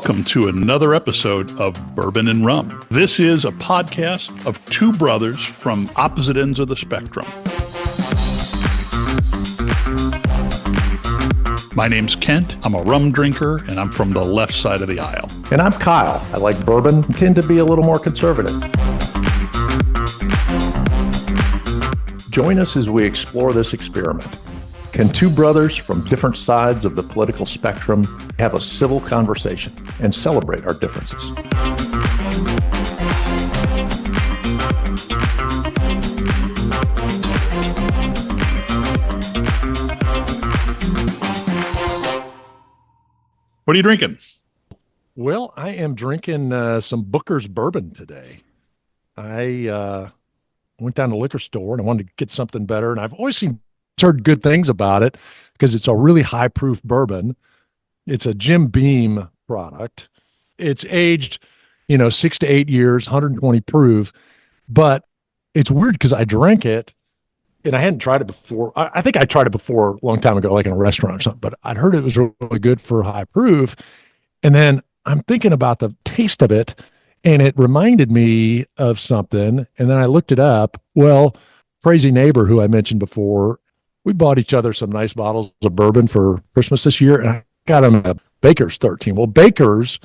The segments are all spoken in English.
Welcome to another episode of Bourbon and Rum. This is a podcast of two brothers from opposite ends of the spectrum. My name's Kent. I'm a rum drinker, and I'm from the left side of the aisle. And I'm Kyle. I like bourbon, tend to be a little more conservative. Join us as we explore this experiment. Can two brothers from different sides of the political spectrum have a civil conversation and celebrate our differences? What are you drinking? Well, I am drinking some Booker's bourbon today. I went down to the liquor store and I wanted to get something better, and I've always heard good things about it because it's a really high proof bourbon. It's a Jim Beam product. It's aged, 6 to 8 years, 120 proof, but it's weird because I drank it and I hadn't tried it before. I think I tried it before a long time ago, like in a restaurant or something, but I'd heard it was really good for high proof. And then I'm thinking about the taste of it and it reminded me of something. And then I looked it up. Well, crazy neighbor who I mentioned before, we bought each other some nice bottles of bourbon for Christmas this year, and I got them a Baker's 13. Well, Baker's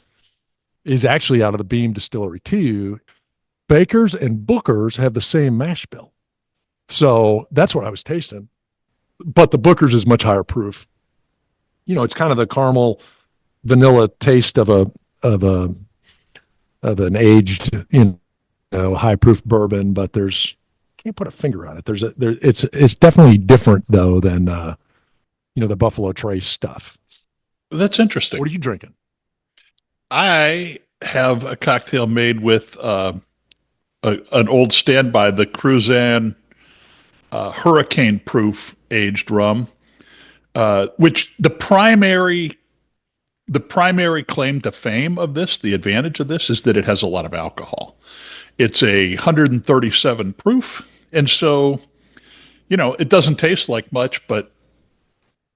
is actually out of the Beam Distillery too. Baker's and Booker's have the same mash bill. So that's what I was tasting. But the Booker's is much higher proof. It's kind of the caramel vanilla taste of an aged, high proof bourbon, but can't put a finger on it. It's definitely different though than the Buffalo Trace stuff. That's interesting. What are you drinking? I have a cocktail made with an old standby, the Cruzan hurricane proof aged rum, which the primary claim to fame of this, the advantage of this, is that it has a lot of alcohol. It's a 137 proof, and so, it doesn't taste like much, but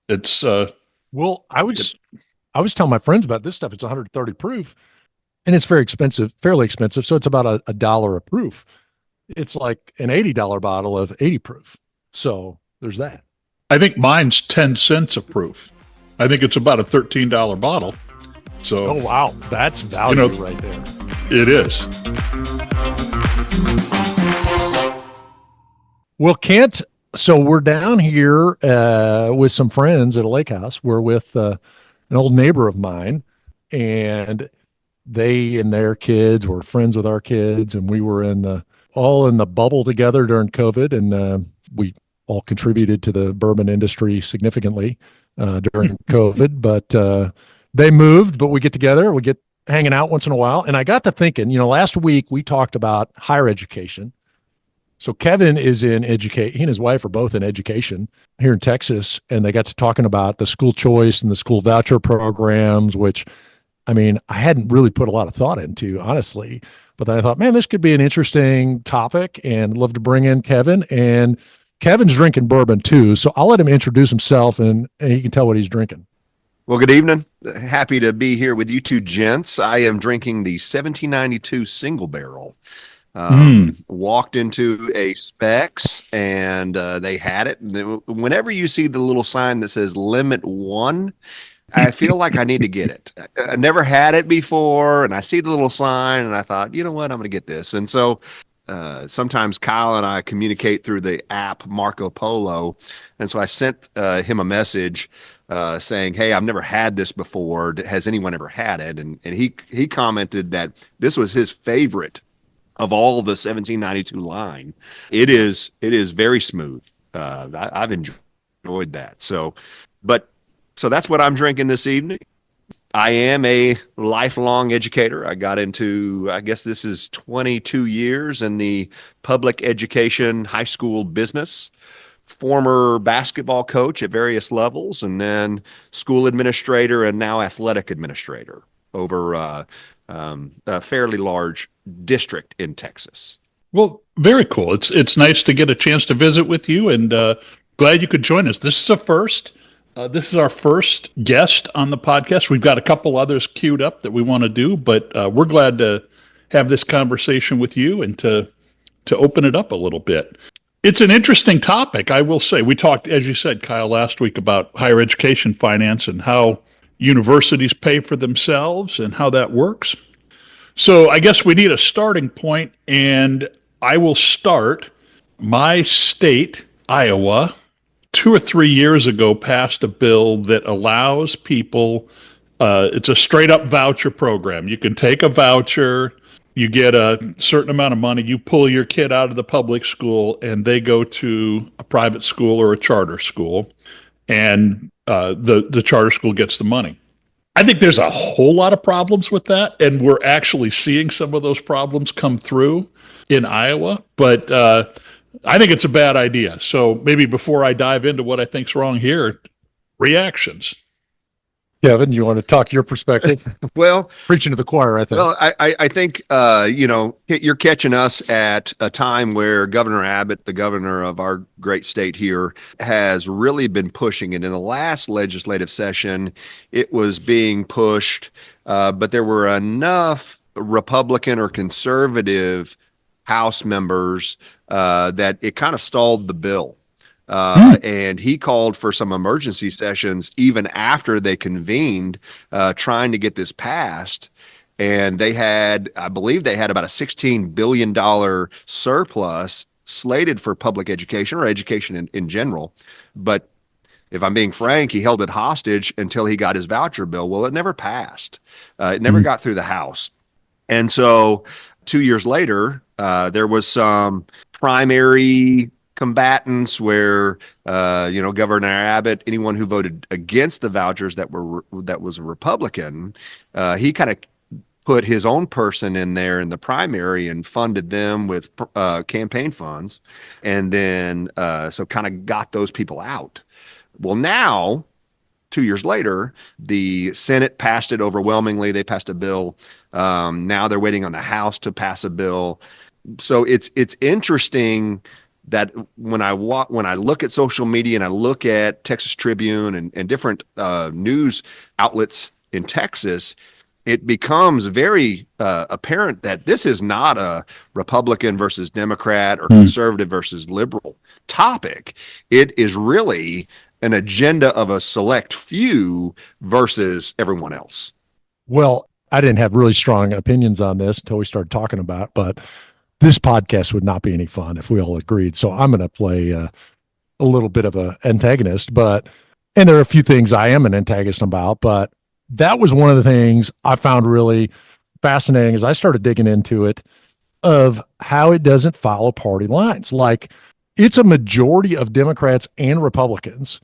it's... Well, I was telling my friends about this stuff. It's 130 proof, and it's very expensive, fairly expensive, so it's about a dollar a proof. It's like an $80 bottle of 80 proof, so there's that. I think mine's 10 cents a proof. I think it's about a $13 bottle. So, oh, wow, that's value right there. It is. Well, Kent, so we're down here with some friends at a lake house. We're with an old neighbor of mine, and they and their kids were friends with our kids, and we were all in the bubble together during COVID, and we all contributed to the bourbon industry significantly during COVID. But they moved, but we get together, we get hanging out once in a while. And I got to thinking, last week we talked about higher education. So Kevin is in education. He and his wife are both in education here in Texas. And they got to talking about the school choice and the school voucher programs, which, I hadn't really put a lot of thought into, honestly. But then I thought, man, this could be an interesting topic, and I'd love to bring in Kevin. And Kevin's drinking bourbon too. So I'll let him introduce himself and he can tell what he's drinking. Well, good evening. Happy to be here with you two gents. I am drinking the 1792 single barrel. Walked into a Specs and they had it. Whenever you see the little sign that says limit one, I feel like I need to get it. I never had it before, and I see the little sign and I thought, you know what, I'm going to get this. And so sometimes Kyle and I communicate through the app Marco Polo. And so I sent him a message saying, hey, I've never had this before. Has anyone ever had it? And he commented that this was his favorite of all the 1792 line. It is very smooth. I've enjoyed that. So that's what I'm drinking this evening. I am a lifelong educator. I got into, I guess this is 22 years in the public education high school business. Former basketball coach at various levels, and then school administrator and now athletic administrator over a fairly large district in Texas. Well, very cool. It's nice to get a chance to visit with you, and glad you could join us. This is a first. This is our first guest on the podcast. We've got a couple others queued up that we want to do, but we're glad to have this conversation with you and to open it up a little bit. It's an interesting topic, I will say. We talked, as you said, Kyle, last week about higher education finance and how universities pay for themselves and how that works. So I guess we need a starting point, and I will start. My state, Iowa, 2 or 3 years ago passed a bill that allows people, it's a straight up voucher program. You can take a voucher, you get a certain amount of money, you pull your kid out of the public school, and they go to a private school or a charter school, and the charter school gets the money. I think there's a whole lot of problems with that, and we're actually seeing some of those problems come through in Iowa, but I think it's a bad idea. So maybe before I dive into what I think's wrong here, reactions. Kevin, you want to talk your perspective? Well, Preaching to the choir, I think. Well, I think, you're catching us at a time where Governor Abbott, the governor of our great state here, has really been pushing it. In the last legislative session, it was being pushed, but there were enough Republican or conservative House members that it kind of stalled the bill. And he called for some emergency sessions even after they convened, trying to get this passed. And I believe they had about a $16 billion surplus slated for public education or education in general. But if I'm being frank, he held it hostage until he got his voucher bill. Well, it never passed. It never got through the House. And so 2 years later, there was some primary combatants where Governor Abbott, anyone who voted against the vouchers that was a Republican, he kind of put his own person in there in the primary and funded them with campaign funds, and then so kind of got those people out. Well, now 2 years later, the Senate passed it overwhelmingly. They passed a bill. Now they're waiting on the House to pass a bill. So it's interesting that when I look at social media and I look at Texas Tribune and different news outlets in Texas, it becomes very apparent that this is not a Republican versus Democrat or conservative versus liberal topic. It is really an agenda of a select few versus everyone else. Well, I didn't have really strong opinions on this until we started talking about it, but this podcast would not be any fun if we all agreed. So I'm going to play a little bit of an antagonist, and there are a few things I am an antagonist about, but that was one of the things I found really fascinating as I started digging into it, of how it doesn't follow party lines. Like, it's a majority of Democrats and Republicans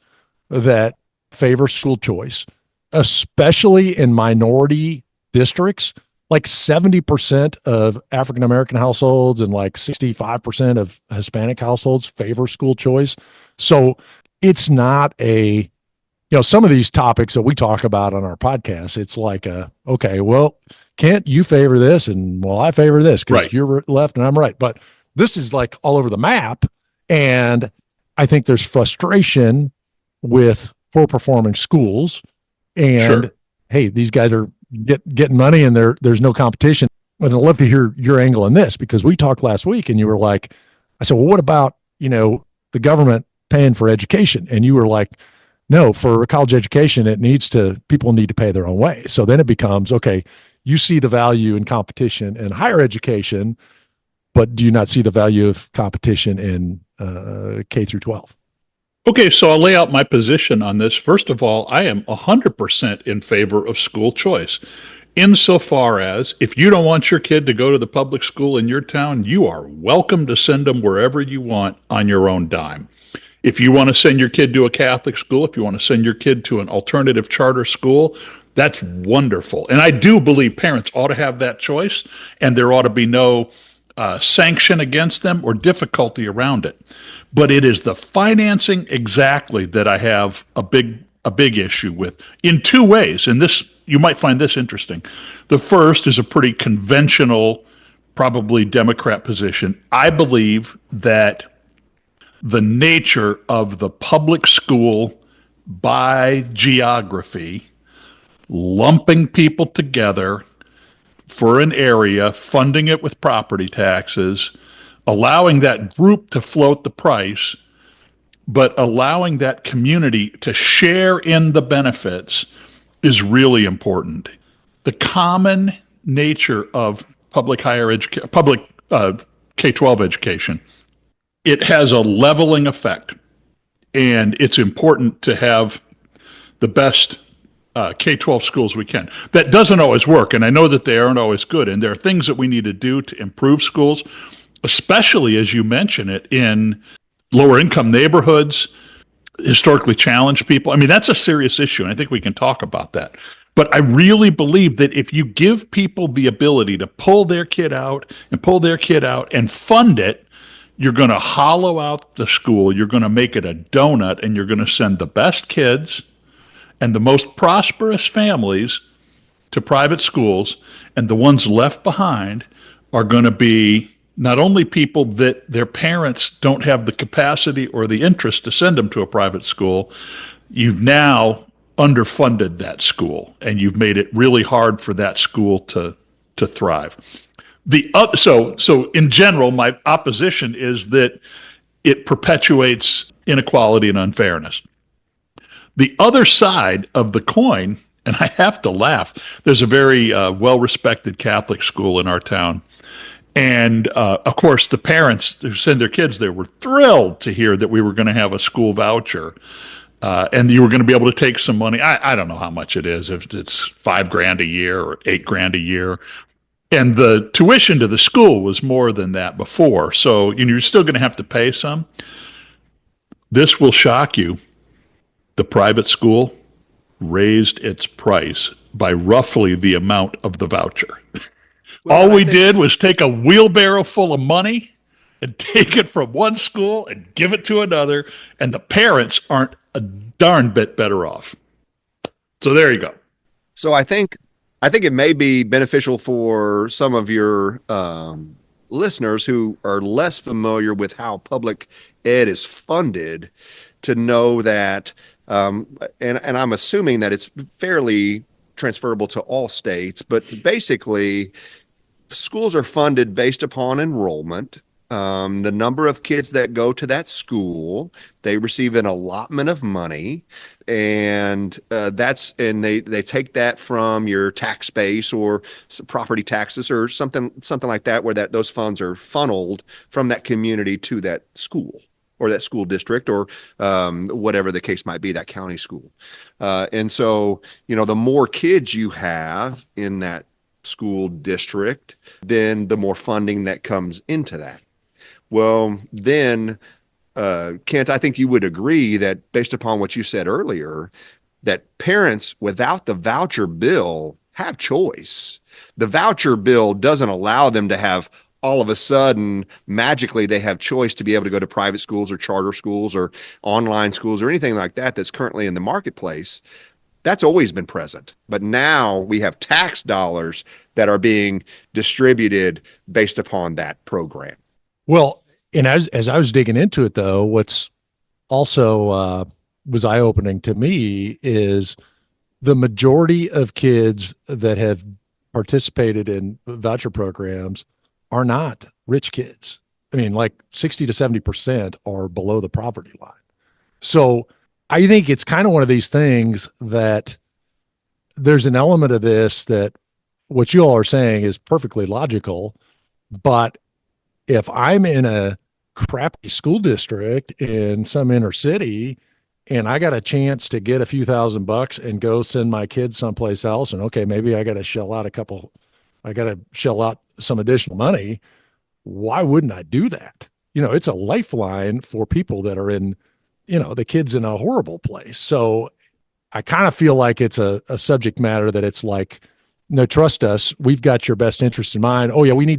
that favor school choice, especially in minority districts. Like 70% of African American households and like 65% of Hispanic households favor school choice. So it's not some of these topics that we talk about on our podcast, it's like, okay, well, Kent, you favor this, and well, I favor this because you're left and I'm right. But this is like all over the map. And I think there's frustration with poor performing schools. And hey, these guys are getting money and there's no competition. But I'd love to hear your angle on this, because we talked last week and you were like, I said, well, what about, the government paying for education? And you were like, no, for a college education, people need to pay their own way. So then it becomes, okay, you see the value in competition in higher education, but do you not see the value of competition in K through 12? Okay, so I'll lay out my position on this. First of all, I am 100% in favor of school choice, insofar as if you don't want your kid to go to the public school in your town, you are welcome to send them wherever you want on your own dime. If you want to send your kid to a Catholic school, if you want to send your kid to an alternative charter school, that's wonderful. And I do believe parents ought to have that choice, and there ought to be no sanction against them or difficulty around it. But it is the financing exactly that I have a big issue with, in two ways. And this, you might find this interesting. The first is a pretty conventional, probably Democrat position. I believe that the nature of the public school by geography, lumping people together for an area, funding it with property taxes, allowing that group to float the price, but allowing that community to share in the benefits is really important. The common nature of public K-12 education, it has a leveling effect, and it's important to have the best K-12 schools we can. That doesn't always work, and I know that they aren't always good, and there are things that we need to do to improve schools, especially, as you mention it, in lower income neighborhoods, historically challenged people. I mean, that's a serious issue, and I think we can talk about that. But I really believe that if you give people the ability to pull their kid out and fund it, you're going to hollow out the school, you're going to make it a donut, and you're going to send the best kids and the most prosperous families to private schools, and the ones left behind are going to be not only people that their parents don't have the capacity or the interest to send them to a private school, you've now underfunded that school, and you've made it really hard for that school to thrive. So in general, my opposition is that it perpetuates inequality and unfairness. The other side of the coin, and I have to laugh, there's a very well-respected Catholic school in our town. And of course, the parents who send their kids there were thrilled to hear that we were going to have a school voucher. And you were going to be able to take some money. I don't know how much it is, if it's $5,000 a year or $8,000 a year. And the tuition to the school was more than that before. So you're still going to have to pay some. This will shock you. The private school raised its price by roughly the amount of the voucher. Well, all we did was take a wheelbarrow full of money and take it from one school and give it to another, and the parents aren't a darn bit better off. So there you go. So I think it may be beneficial for some of your listeners who are less familiar with how public ed is funded to know that, and I'm assuming that it's fairly transferable to all states, but basically schools are funded based upon enrollment. The number of kids that go to that school, they receive an allotment of money, and they take that from your tax base or property taxes or something like that, where those funds are funneled from that community to that school or that school district or whatever the case might be, that county school. And so, the more kids you have in that school district, then the more funding that comes into that. Well, then, Kent, I think you would agree that based upon what you said earlier, that parents without the voucher bill have choice. The voucher bill doesn't allow them to have all of a sudden, magically, they have choice to be able to go to private schools or charter schools or online schools or anything like that that's currently in the marketplace. That's always been present. But now we have tax dollars that are being distributed based upon that program. Well, and as I was digging into it, though, what's also was eye-opening to me is the majority of kids that have participated in voucher programs are not rich kids. I mean, like 60 to 70% are below the poverty line. So I think it's kind of one of these things that there's an element of this that what you all are saying is perfectly logical, but if I'm in a crappy school district in some inner city and I got a chance to get a few $1,000 and go send my kids someplace else, and okay, maybe I got to shell out some additional money, why wouldn't I do that? It's a lifeline for people that are in, the kids in a horrible place. So I kind of feel like it's a subject matter that it's like, no, trust us. We've got your best interest in mind. Oh yeah,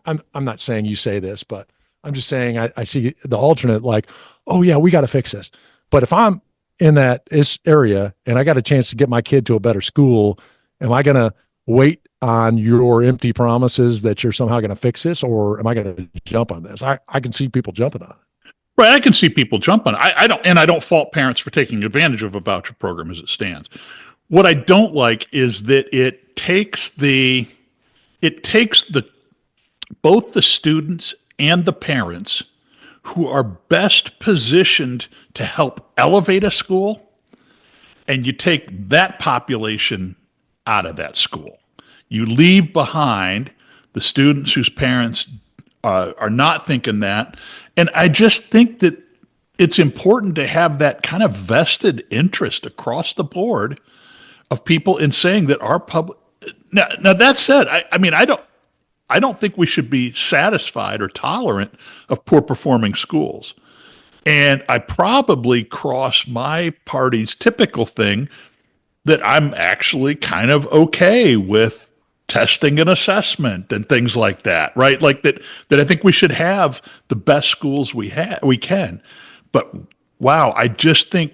I'm not saying you say this, but I'm just saying I see the alternate like, oh yeah, we got to fix this. But if I'm in that area and I got a chance to get my kid to a better school, am I going to wait on your empty promises that you're somehow going to fix this, or am I going to jump on this? I can see people jumping on it. Right. I can see people jump on it. I don't fault parents for taking advantage of a voucher program as it stands. What I don't like is that it takes both the students and the parents who are best positioned to help elevate a school, and you take that population out of that school. You leave behind the students whose parents are not thinking that. And I just think that it's important to have that kind of vested interest across the board of people in saying that our public. Now that said, I don't think we should be satisfied or tolerant of poor performing schools. And I probably cross my party's typical thing that I'm actually kind of okay with testing and assessment and things like that, right? Like that I think we should have the best schools we can. But wow, I just think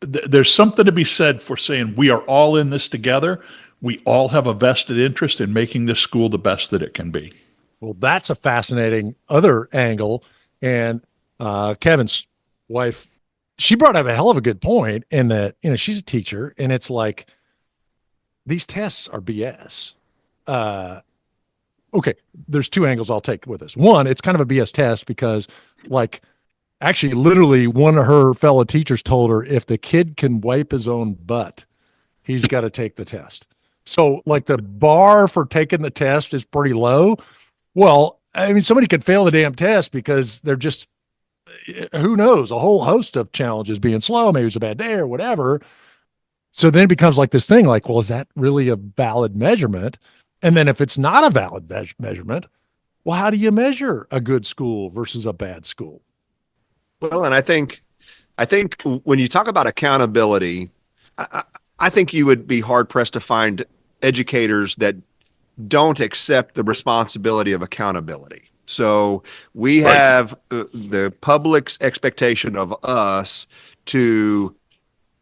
there's something to be said for saying we are all in this together. We all have a vested interest in making this school the best that it can be. Well, that's a fascinating other angle. And Kevin's wife, she brought up a hell of a good point in that, she's a teacher, and it's like, these tests are BS. Okay, there's two angles I'll take with this. One, it's kind of a BS test because, like, actually, literally, one of her fellow teachers told her if the kid can wipe his own butt, he's got to take the test. So, like, the bar for taking the test is pretty low. Well, I mean, somebody could fail the damn test because they're just, who knows, a whole host of challenges, being slow, maybe it's a bad day or whatever. So then it becomes like this thing like, well, is that really a valid measurement? And then if it's not a valid measurement, well, how do you measure a good school versus a bad school? Well, and I think when you talk about accountability, I think you would be hard pressed to find educators that don't accept the responsibility of accountability. So we have the public's expectation of us to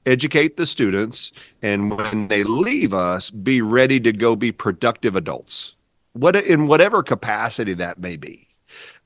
educate the students, and when they leave us, be ready to go be productive adults, in whatever capacity that may be.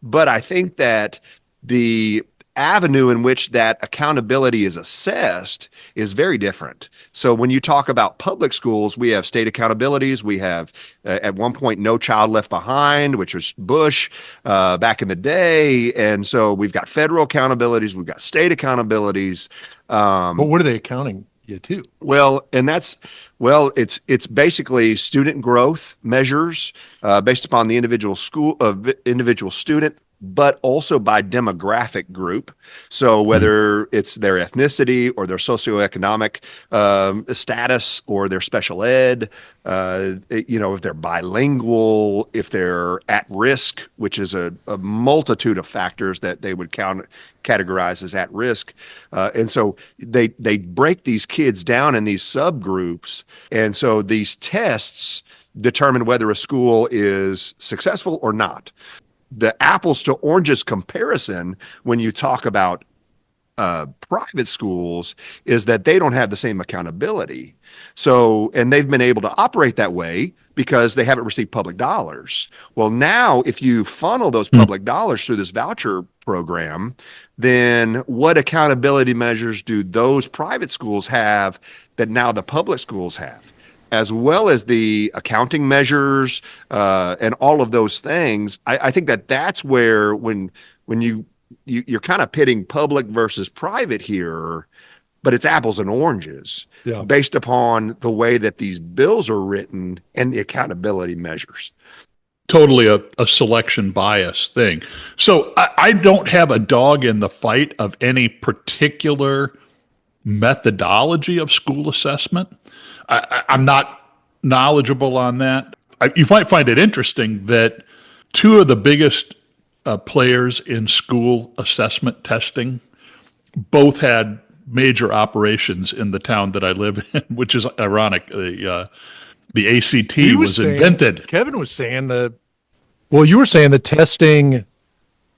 But I think that the avenue in which that accountability is assessed is very different. So when you talk about public schools, we have state accountabilities. We have at one point No Child Left Behind, which was Bush back in the day. And so we've got federal accountabilities. We've got state accountabilities. But what are they accounting you to? Well, and it's basically student growth measures based upon the individual student, but also by demographic group. So whether it's their ethnicity or their socioeconomic status or their special ed, if they're bilingual, if they're at risk, which is a multitude of factors that they would categorize as at risk. And so they break these kids down in these subgroups. And so these tests determine whether a school is successful or not. The apples to oranges comparison when you talk about private schools is that they don't have the same accountability. So, and they've been able to operate that way because they haven't received public dollars. Well, now if you funnel those public dollars through this voucher program, then what accountability measures do those private schools have that now the public schools have? As well as the accounting measures and all of those things. I think that's where when you're kind of pitting public versus private here, but it's apples and oranges based upon the way that these bills are written and the accountability measures. Totally a selection bias thing. So I don't have a dog in the fight of any particular methodology of school assessment. I'm not knowledgeable on that. You might find it interesting that two of the biggest players in school assessment testing both had major operations in the town that I live in, which is ironic. The ACT was invented. Kevin was saying you were saying the testing,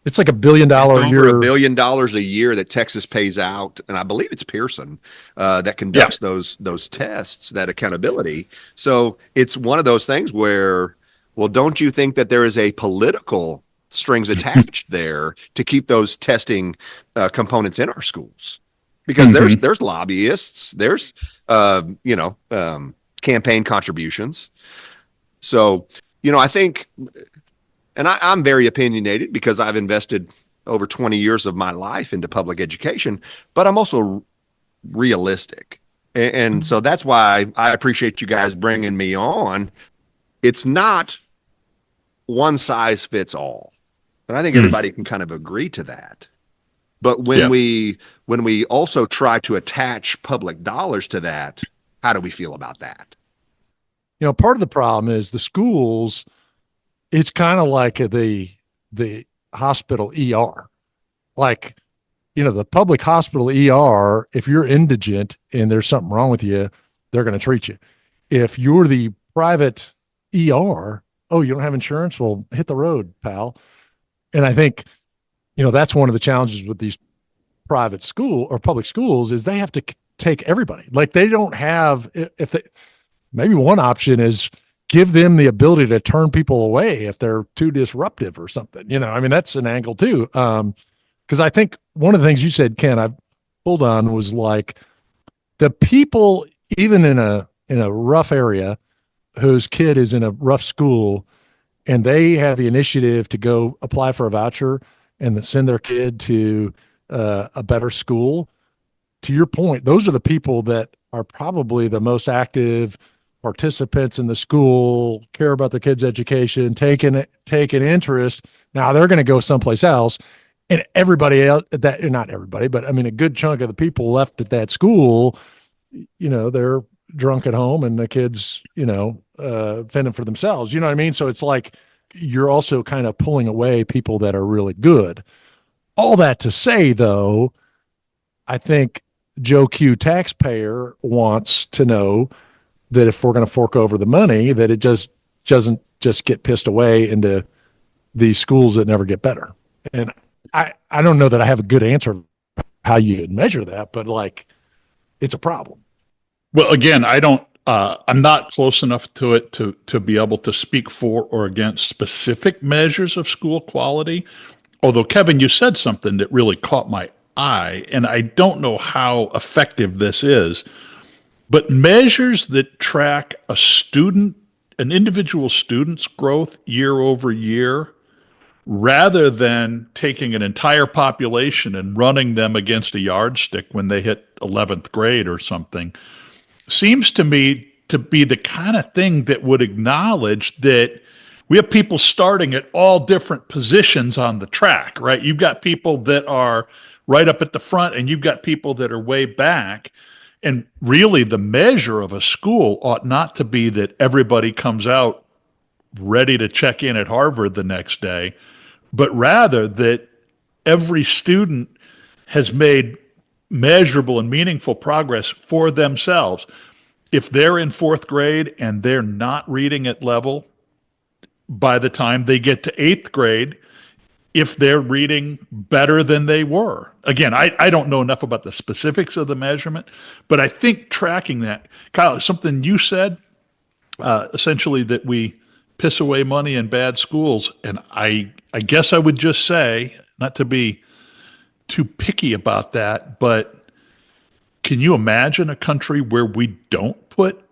it's like $1 billion a year. Over $1 billion a year that Texas pays out, and I believe it's Pearson that conducts those tests, that accountability. So it's one of those things where, well, don't you think that there is a political strings attached there to keep those testing components in our schools, because there's lobbyists, there's campaign contributions. So, I think, and I'm very opinionated because I've invested over 20 years of my life into public education, but I'm also realistic. And so that's why I appreciate you guys bringing me on. It's not one size fits all. And I think everybody can kind of agree to that. But when we also try to attach public dollars to that, how do we feel about that? Part of the problem is the schools, it's kind of like the hospital ER. Like, the public hospital ER, if you're indigent and there's something wrong with you, they're going to treat you. If you're the private ER, oh, you don't have insurance? Well, hit the road, pal. And I think, that's one of the challenges with these private school or public schools is they have to take everybody. Like, they don't have, maybe one option is give them the ability to turn people away if they're too disruptive or something. That's an angle too. Because I think one of the things you said, Ken, I pulled on was like the people, even in a rough area, whose kid is in a rough school, and they have the initiative to go apply for a voucher and then send their kid to a better school. To your point, those are the people that are probably the most active participants in the school, care about their kids' education, take an interest. Now they're going to go someplace else. And everybody else, not everybody, but a good chunk of the people left at that school, they're drunk at home and the kids, fending for themselves. You know what I mean? So it's like you're also kind of pulling away people that are really good. All that to say, though, I think Joe Q taxpayer wants to know that if we're going to fork over the money, that it just doesn't just get pissed away into these schools that never get better. And I don't know that I have a good answer how you measure that, but like, it's a problem. Well, again, I'm not close enough to it to be able to speak for or against specific measures of school quality. Although, Kevin, you said something that really caught my eye, and I don't know how effective this is, but measures that track an individual student's growth year over year, rather than taking an entire population and running them against a yardstick when they hit 11th grade or something, seems to me to be the kind of thing that would acknowledge that we have people starting at all different positions on the track, right? You've got people that are right up at the front and you've got people that are way back. And really the measure of a school ought not to be that everybody comes out ready to check in at Harvard the next day, but rather that every student has made measurable and meaningful progress for themselves. If they're in fourth grade and they're not reading at level by the time they get to eighth grade, if they're reading better than they were. Again, I don't know enough about the specifics of the measurement, but I think tracking that, Kyle, something you said, essentially that we piss away money in bad schools. And I guess I would just say, not to be too picky about that, but can you imagine a country where we don't put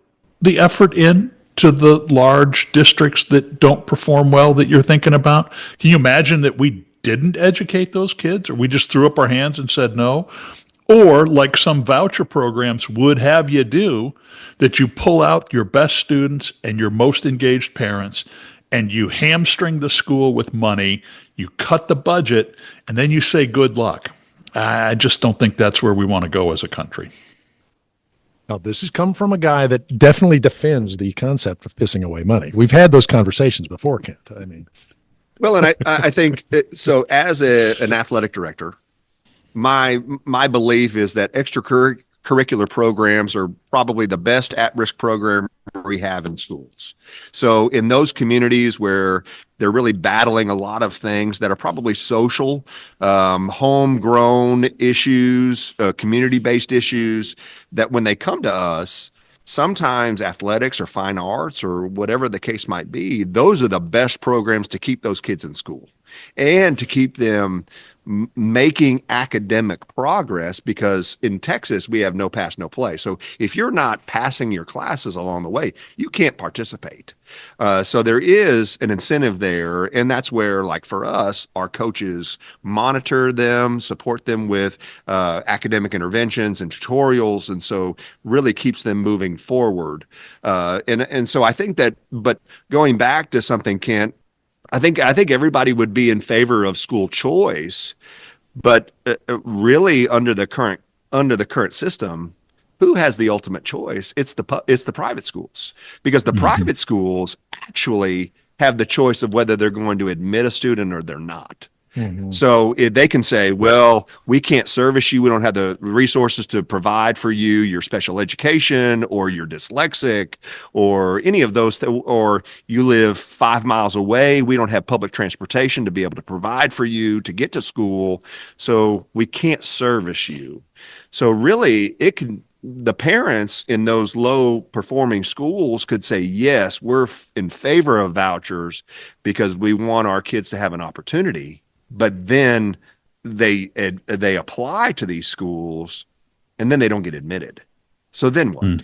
the effort in to the large districts that don't perform well that you're thinking about? Can you imagine that we didn't educate those kids, or we just threw up our hands and said no? Or like some voucher programs would have you do, that you pull out your best students and your most engaged parents and you hamstring the school with money, you cut the budget, and then you say good luck. I just don't think that's where we want to go as a country. Now, this has come from a guy that definitely defends the concept of pissing away money. We've had those conversations before, Kent. Well, and I think so. As an athletic director, my belief is that extracurricular programs are probably the best at-risk program we have in schools. So in those communities where they're really battling a lot of things that are probably social, homegrown issues, community-based issues, that when they come to us, sometimes athletics or fine arts or whatever the case might be, those are the best programs to keep those kids in school. and to keep them making academic progress, because in Texas we have no pass, no play. So if you're not passing your classes along the way, you can't participate. So there is an incentive there, and that's where, like for us, our coaches monitor them, support them with academic interventions and tutorials, and so really keeps them moving forward. And so I think that, but going back to something, Kent, I think everybody would be in favor of school choice, but really under the current system, who has the ultimate choice? It's the private schools, because the private schools actually have the choice of whether they're going to admit a student or they're not. So if they can say, well, we can't service you. We don't have the resources to provide for you your special education, or you're dyslexic, or any of those, or you live 5 miles away. We don't have public transportation to be able to provide for you to get to school. So we can't service you. So really the parents in those low performing schools could say, yes, we're in favor of vouchers because we want our kids to have an opportunity. But then they apply to these schools, and then they don't get admitted. So then what?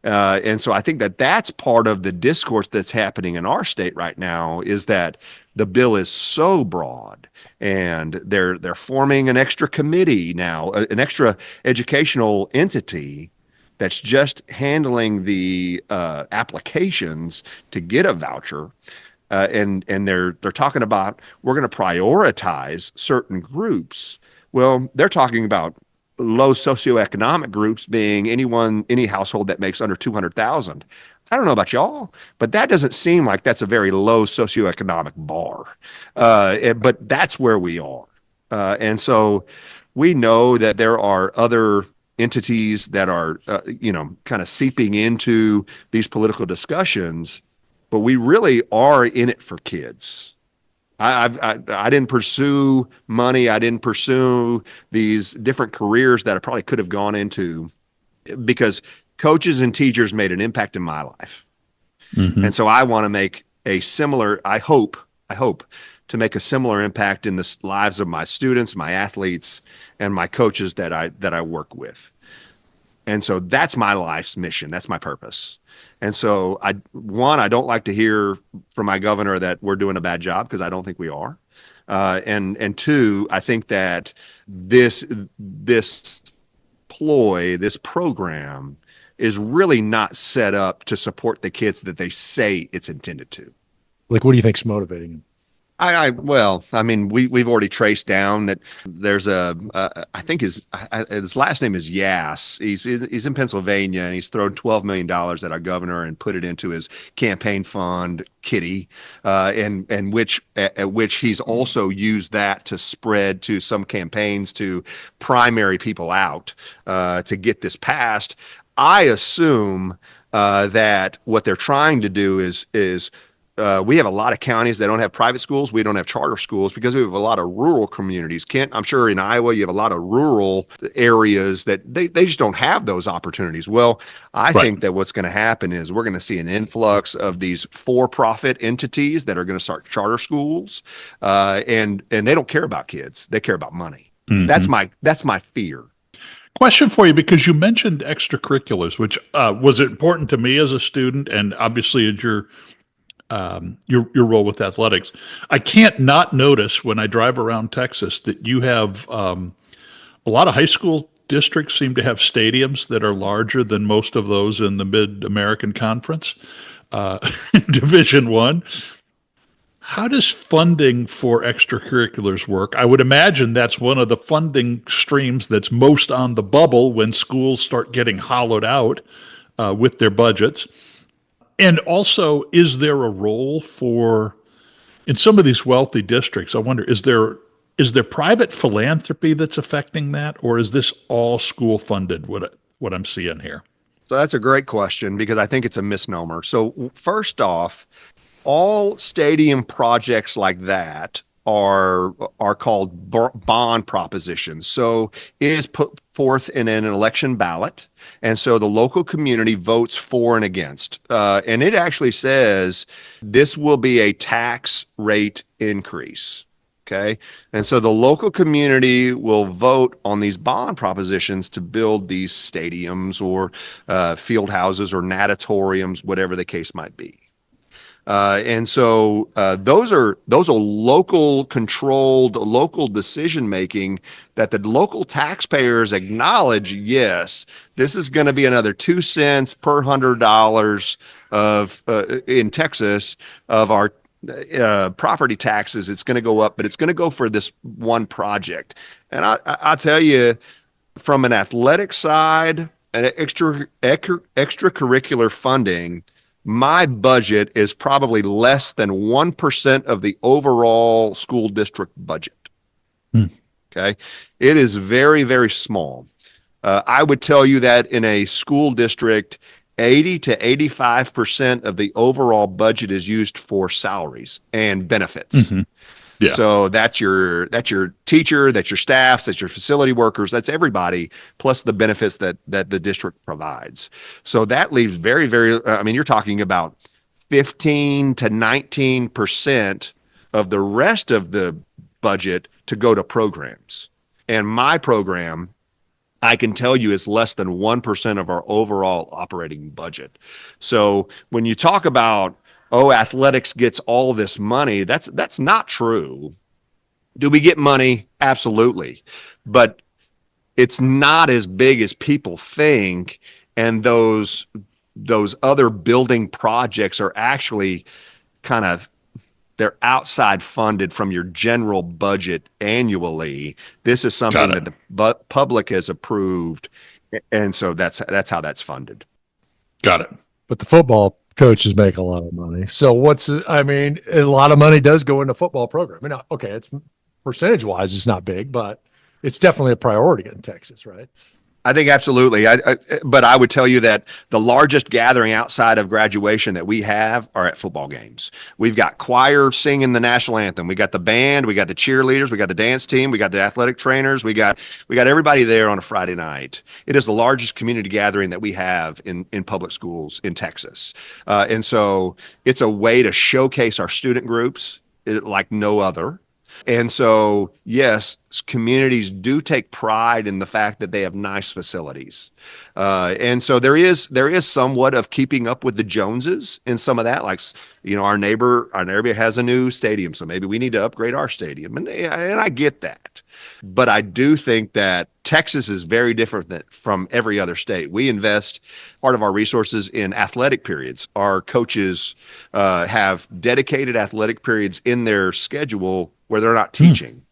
And so I think that that's part of the discourse that's happening in our state right now, is that the bill is so broad, and they're forming an extra committee now, an extra educational entity that's just handling the applications to get a voucher. And they're talking about, we're going to prioritize certain groups. Well, they're talking about low socioeconomic groups being any household that makes under 200,000. I don't know about y'all, but that doesn't seem like that's a very low socioeconomic bar. But that's where we are. And so we know that there are other entities that are, kind of seeping into these political discussions, but we really are in it for kids. I didn't pursue money. I didn't pursue these different careers that I probably could have gone into, because coaches and teachers made an impact in my life. And so I want to make a similar, I hope to make a similar impact in the lives of my students, my athletes, and my coaches that I work with. And so that's my life's mission. That's my purpose. And so I don't like to hear from my governor that we're doing a bad job, because I don't think we are. And two, I think that this program is really not set up to support the kids that they say it's intended to. Like, what do you think's motivating him? Well, I mean, we've already traced down that there's I think his last name is Yass. He's in Pennsylvania, and he's thrown $12 million at our governor and put it into his campaign fund kitty, and which he's also used that to spread to some campaigns to primary people out to get this passed. I assume that what they're trying to do is we have a lot of counties that don't have private schools. We don't have charter schools because we have a lot of rural communities. Kent, I'm sure in Iowa you have a lot of rural areas that they just don't have those opportunities. Well, I think that what's going to happen is we're going to see an influx of these for-profit entities that are going to start charter schools, and they don't care about kids. They care about money. That's my fear. Question for you, because you mentioned extracurriculars, which was important to me as a student, and obviously as your role with athletics. I can't not notice when I drive around Texas that you have a lot of high school districts seem to have stadiums that are larger than most of those in the Mid-American Conference, Division I. How does funding for extracurriculars work? I would imagine that's one of the funding streams that's most on the bubble when schools start getting hollowed out with their budgets. And also, is there a role for, in some of these wealthy districts, I wonder, is there private philanthropy that's affecting that, or is this all school funded, what I'm seeing here? So that's a great question, because I think it's a misnomer. So first off, all stadium projects like that are called bond propositions. So it is put forth in an election ballot, and so the local community votes for and against. And it actually says this will be a tax rate increase. Okay. And so the local community will vote on these bond propositions to build these stadiums or field houses or natatoriums, whatever the case might be. And so those are local controlled, local decision making that the local taxpayers acknowledge. Yes, this is going to be another 2 cents per $100 of in Texas of our property taxes. It's going to go up, but it's going to go for this one project. And I tell you, from an athletic side and extracurricular funding, my budget is probably less than 1% of the overall school district budget. Okay. It is very, very small. I would tell you that in a school district, 80 to 85% of the overall budget is used for salaries and benefits. Yeah. So that's your teacher, that's your staffs, that's your facility workers, that's everybody, plus the benefits that the district provides. So that leaves very, very, I mean, you're talking about 15 to 19% of the rest of the budget to go to programs. And my program, I can tell you, is less than 1% of our overall operating budget. So when you talk about, oh, athletics gets all this money, that's not true. Do we get money? Absolutely. But it's not as big as people think. And those other building projects are actually kind of, they're outside funded from your general budget annually. This is something that the public has approved. And so that's how that's funded. Got it. But the football coaches make a lot of money. So a lot of money does go into football program. I mean, okay, it's percentage wise, it's not big, but it's definitely a priority in Texas, right? I think absolutely. But I would tell you that the largest gathering outside of graduation that we have are at football games. We've got choir singing the national anthem. We got the band, we got the cheerleaders, we got the dance team, we got the athletic trainers, we got everybody there on a Friday night. It is the largest community gathering that we have in public schools in Texas. And so it's a way to showcase our student groups like no other. And so, yes, communities do take pride in the fact that they have nice facilities. And so there is somewhat of keeping up with the Joneses in some of that. Like, our neighbor has a new stadium, so maybe we need to upgrade our stadium. And I get that. But I do think that Texas is very different from every other state. We invest part of our resources in athletic periods. Our coaches have dedicated athletic periods in their schedule where they're not teaching.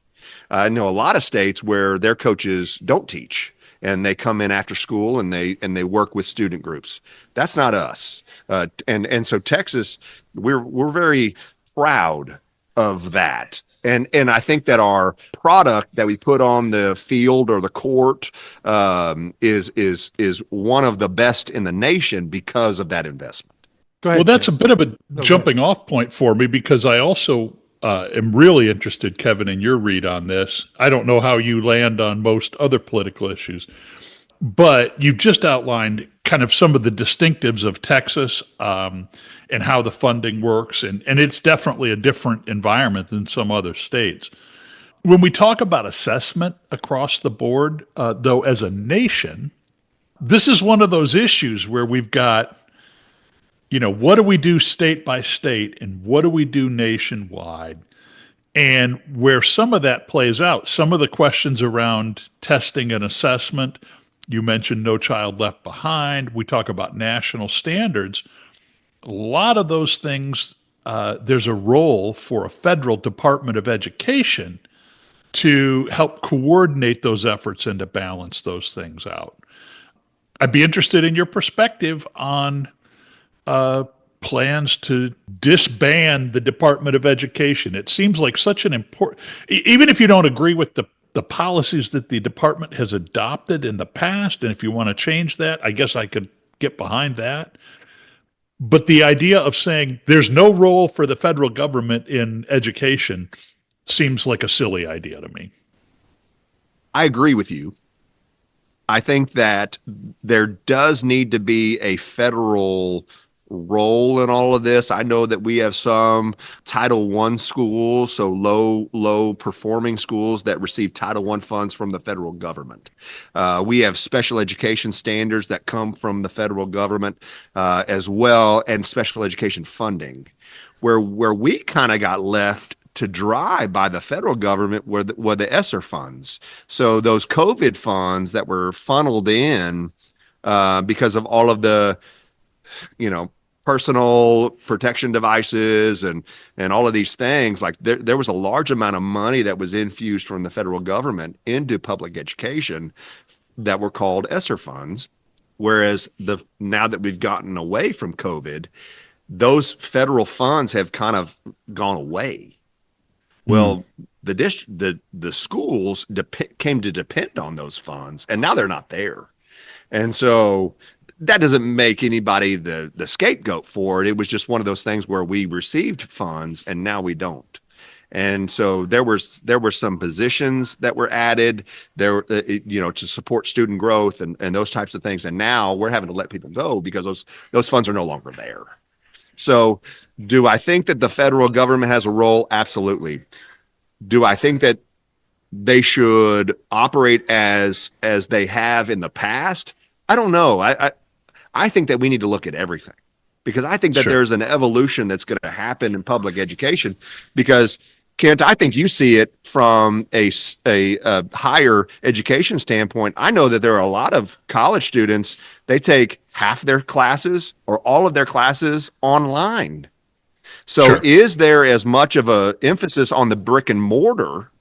I know a lot of states where their coaches don't teach and they come in after school and they work with student groups. That's not us. And so Texas, we're very proud of that. And I think that our product that we put on the field or the court is one of the best in the nation because of that investment. Go ahead. Well, that's a bit of a No, jumping off point for me because I also am really interested, Kevin, in your read on this. I don't know how you land on most other political issues, but you've just outlined kind of some of the distinctives of Texas and how the funding works. And it's definitely a different environment than some other states. When we talk about assessment across the board, though, as a nation, this is one of those issues where we've got, what do we do state by state and what do we do nationwide? And where some of that plays out, some of the questions around testing and assessment, you mentioned No Child Left Behind, we talk about national standards. A lot of those things, there's a role for a federal Department of Education to help coordinate those efforts and to balance those things out. I'd be interested in your perspective on plans to disband the Department of Education. It seems like such an important, even if you don't agree with the policies that the department has adopted in the past, and if you want to change that, I guess I could get behind that. But the idea of saying there's no role for the federal government in education seems like a silly idea to me. I agree with you. I think that there does need to be a federal role in all of this. I know that we have some Title I schools, so low performing schools that receive Title I funds from the federal government. We have special education standards that come from the federal government as well, and special education funding. Where we kind of got left to dry by the federal government were the ESSER funds. So those COVID funds that were funneled in because of all of the, personal protection devices and all of these things, like there was a large amount of money that was infused from the federal government into public education that were called ESSER funds. Whereas now that we've gotten away from COVID, those federal funds have kind of gone away. Well, the schools came to depend on those funds, and now they're not there. And so that doesn't make anybody the scapegoat for it. It was just one of those things where we received funds and now we don't. And so there were some positions that were added there, to support student growth and those types of things. And now we're having to let people go because those funds are no longer there. So do I think that the federal government has a role? Absolutely. Do I think that they should operate as they have in the past? I don't know. I think that we need to look at everything, because I think that there's an evolution that's going to happen in public education. Because, Kent, I think you see it from a higher education standpoint. I know that there are a lot of college students, they take half their classes or all of their classes online. So is there as much of a emphasis on the brick and mortar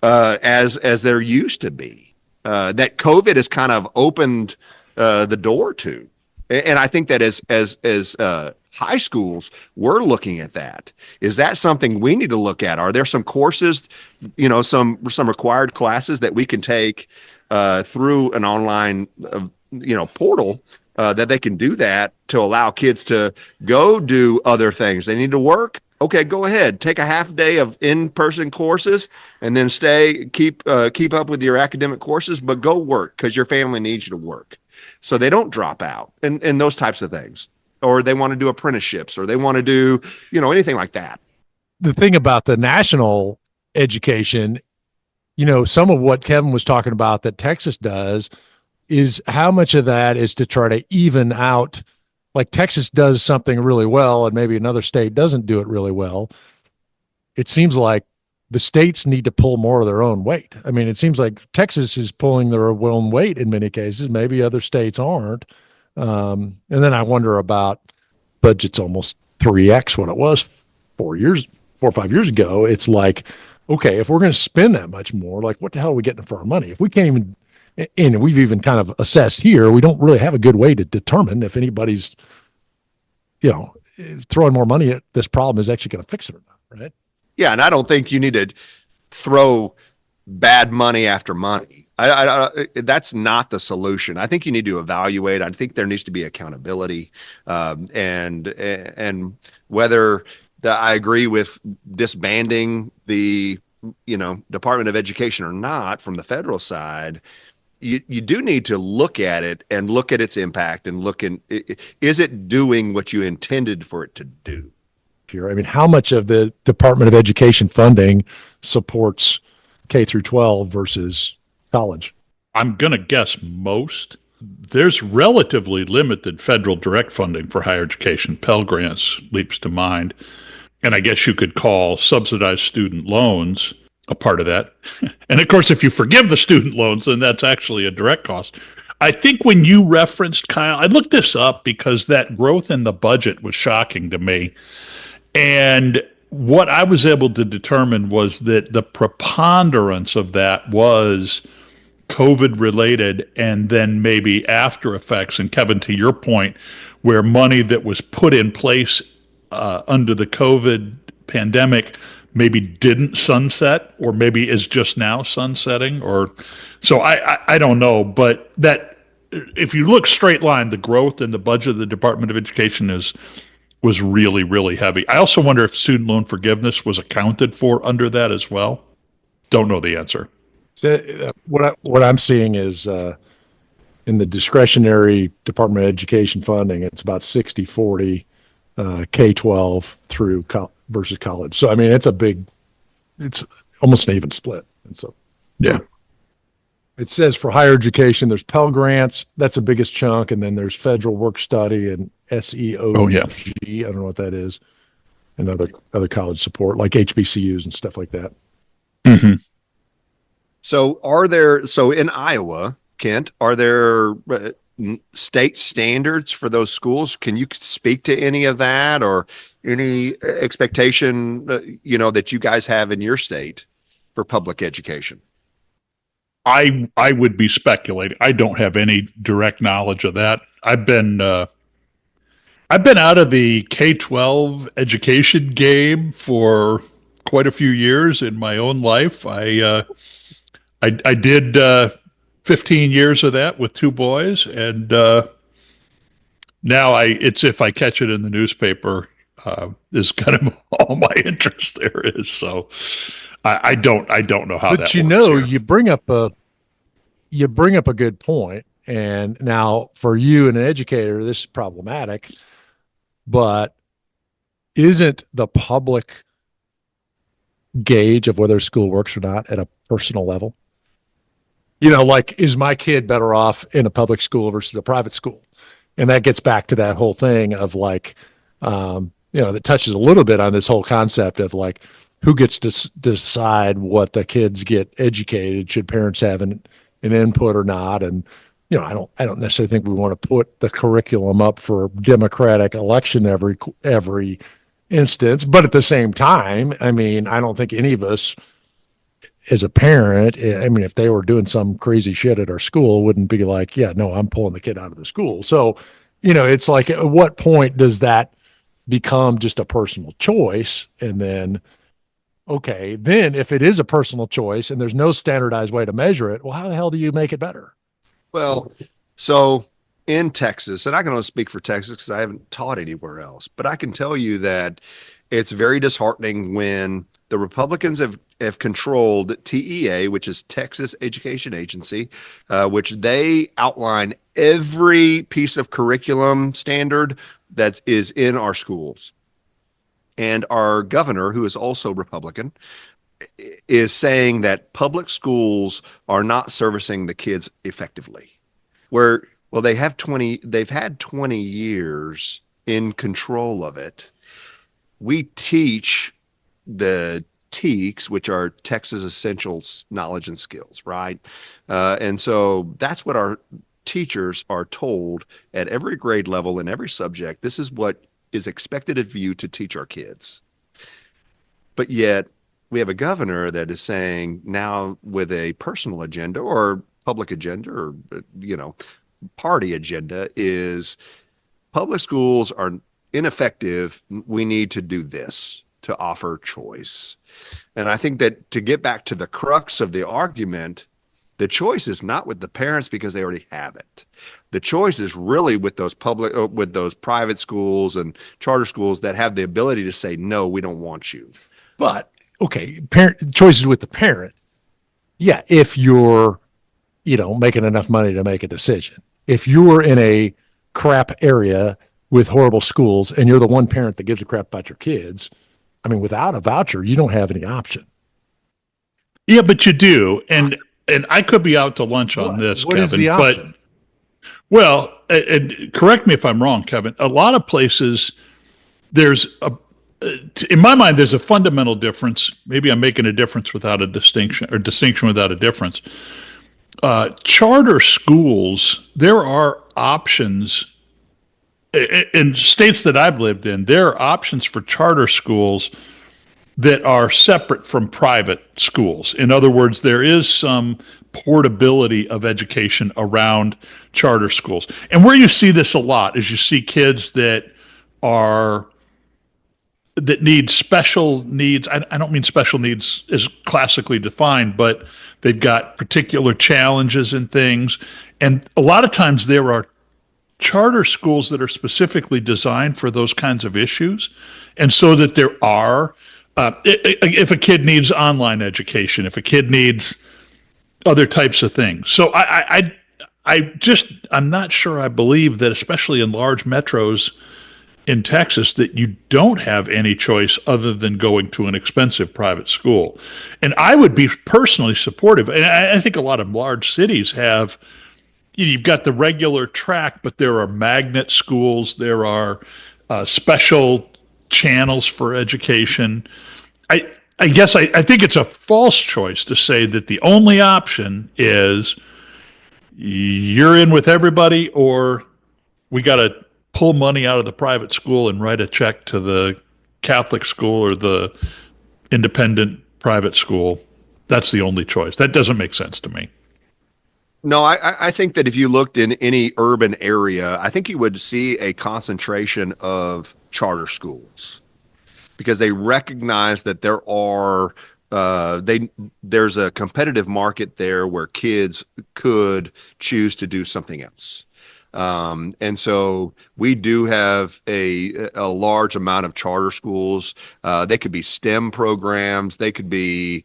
as there used to be, that COVID has kind of opened the door to? And I think that as high schools, we're looking at that. Is that something we need to look at? Are there some courses, some required classes that we can take through an online, portal that they can do that to allow kids to go do other things? They need to work. Okay, go ahead. Take a half day of in-person courses and then keep up with your academic courses, but go work because your family needs you to work. So they don't drop out and those types of things. Or they want to do apprenticeships, or they want to do, anything like that. The thing about the national education, some of what Kevin was talking about that Texas does is how much of that is to try to even out. Like Texas does something really well and maybe another state doesn't do it really well. It seems like the states need to pull more of their own weight. I mean, it seems like Texas is pulling their own weight in many cases. Maybe other states aren't. And then I wonder about budgets almost 3x what it was 4 or 5 years ago. It's like, okay, if we're going to spend that much more, like what the hell are we getting for our money? If we can't even, and we've even kind of assessed here, we don't really have a good way to determine if anybody's, throwing more money at this problem is actually going to fix it or not, right? Yeah, and I don't think you need to throw bad money after money. That's not the solution. I think you need to evaluate. I think there needs to be accountability, and whether I agree with disbanding the Department of Education or not from the federal side. You do need to look at it and look at its impact and is it doing what you intended for it to do? I mean, how much of the Department of Education funding supports K through 12 versus college? I'm going to guess most. There's relatively limited federal direct funding for higher education. Pell Grants leaps to mind. And I guess you could call subsidized student loans a part of that. And of course, if you forgive the student loans, then that's actually a direct cost. I think when you referenced, Kyle, I looked this up because that growth in the budget was shocking to me. And what I was able to determine was that the preponderance of that was COVID related, and then maybe after effects. And Kevin, to your point, where money that was put in place under the COVID pandemic maybe didn't sunset, or maybe is just now sunsetting, or so I don't know. But that if you look straight line, the growth in the budget of the Department of Education was really, really heavy. I also wonder if student loan forgiveness was accounted for under that as well. Don't know the answer. So, what I'm seeing is In the discretionary Department of Education funding, it's about 60-40 K-12 through versus college. So, I mean, it's almost an even split. And so, Yeah. it says for higher education, there's Pell Grants. That's the biggest chunk. And then there's federal work study and SEOG. Oh, yeah. I don't know what that is. And other college support like HBCUs and stuff like that. Mm-hmm. So in Iowa, Kent, are there state standards for those schools? Can you speak to any of that or any expectation, that you guys have in your state for public education? I would be speculating. I don't have any direct knowledge of that. I've been out of the K-12 education game for quite a few years in my own life. I did 15 years of that with two boys, and now it's if I catch it in the newspaper, is kind of all my interest there is. So I don't know how. But that works here. you bring up a good point, and now for you and an educator, this is problematic. But isn't the public gauge of whether school works or not at a personal level? Like, is my kid better off in a public school versus a private school? And that gets back to that whole thing of like, that touches a little bit on this whole concept of like, who gets to decide what the kids get educated? Should parents have an input or not? And I don't necessarily think we want to put the curriculum up for democratic election every instance, but at the same time, I mean, I don't think any of us as a parent, I mean, if they were doing some crazy shit at our school, wouldn't be like, yeah, no, I'm pulling the kid out of the school. So, it's like, at what point does that become just a personal choice? And then, okay, then if it is a personal choice and there's no standardized way to measure it, well, how the hell do you make it better? Well, so in Texas, and I can only speak for Texas because I haven't taught anywhere else, but I can tell you that it's very disheartening when the Republicans have controlled TEA, which is Texas Education Agency, which they outline every piece of curriculum standard that is in our schools. And our governor, who is also Republican, is saying that public schools are not servicing the kids effectively. They've had 20 years in control of it. We teach the TEKS, which are Texas Essential Knowledge and Skills, right? And so that's what our teachers are told at every grade level in every subject. This is what is expected of you to teach our kids. But yet we have a governor that is saying now with a personal agenda or public agenda or, party agenda is public schools are ineffective. We need to do this to offer choice. And I think that to get back to the crux of the argument, the choice is not with the parents because they already have it. The choice is really with those private schools and charter schools that have the ability to say, no, we don't want you. But okay, parent choices with the parent. Yeah, if you're, making enough money to make a decision. If you're in a crap area with horrible schools and you're the one parent that gives a crap about your kids, I mean, without a voucher, you don't have any option. Yeah, but you do, and I could be out to lunch on this, what Kevin. is the option? And correct me if I'm wrong, Kevin. A lot of places, in my mind, there's a fundamental difference. Maybe I'm making a difference without a distinction, or distinction without a difference. Charter schools, there are options in states that I've lived in. There are options for charter schools that are separate from private schools. In other words, there is some portability of education around charter schools. And where you see this a lot is you see kids that need special needs. I don't mean special needs as classically defined, but they've got particular challenges and things. And a lot of times there are charter schools that are specifically designed for those kinds of issues. And so that there are, if a kid needs online education, if a kid needs other types of things. So I'm not sure I believe that, especially in large metros in Texas, that you don't have any choice other than going to an expensive private school. And I would be personally supportive. And I think a lot of large cities have, you've got the regular track, but there are magnet schools, there are special channels for education. I, I guess I think it's a false choice to say that the only option is you're in with everybody, or we got to pull money out of the private school and write a check to the Catholic school or the independent private school. That's the only choice. That doesn't make sense to me. No, I think that if you looked in any urban area, I think you would see a concentration of charter schools because they recognize that there's a competitive market there where kids could choose to do something else. And so we do have a large amount of charter schools. They could be STEM programs. They could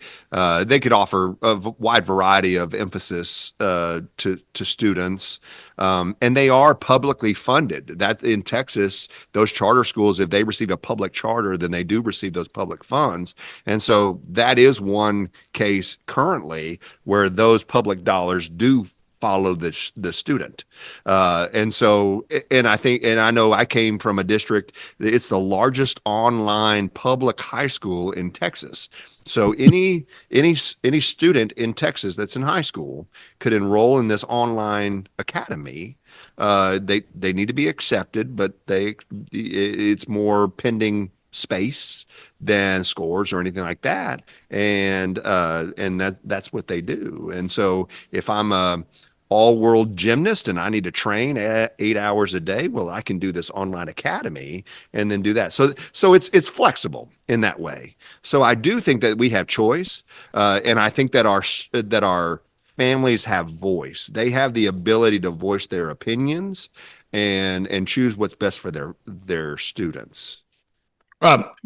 offer a wide variety of emphasis to students. And they are publicly funded. That in Texas, those charter schools, if they receive a public charter, then they do receive those public funds. And so that is one case currently where those public dollars do follow the student. And I know I came from a district, it's the largest online public high school in Texas. So any student in Texas that's in high school could enroll in this online academy. They need to be accepted, but it's more pending space than scores or anything like that. And that's what they do. And so if I'm a all-world gymnast and I need to train 8 hours a day, well, I can do this online academy and then do that. So it's flexible in that way. So I do think that we have choice, and I think that our families have voice. They have the ability to voice their opinions and choose what's best for their students.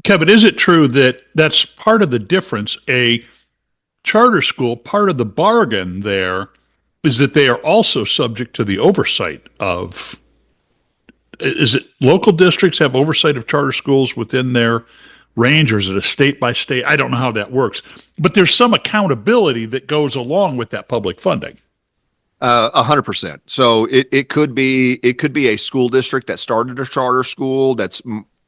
Kevin, is it true that that's part of the difference? A charter school, part of the bargain there is that they are also subject to the oversight of, is it local districts have oversight of charter schools within their range, or is it a state by state? I don't know how that works, but there's some accountability that goes along with that public funding. 100%. So it could be a school district that started a charter school that's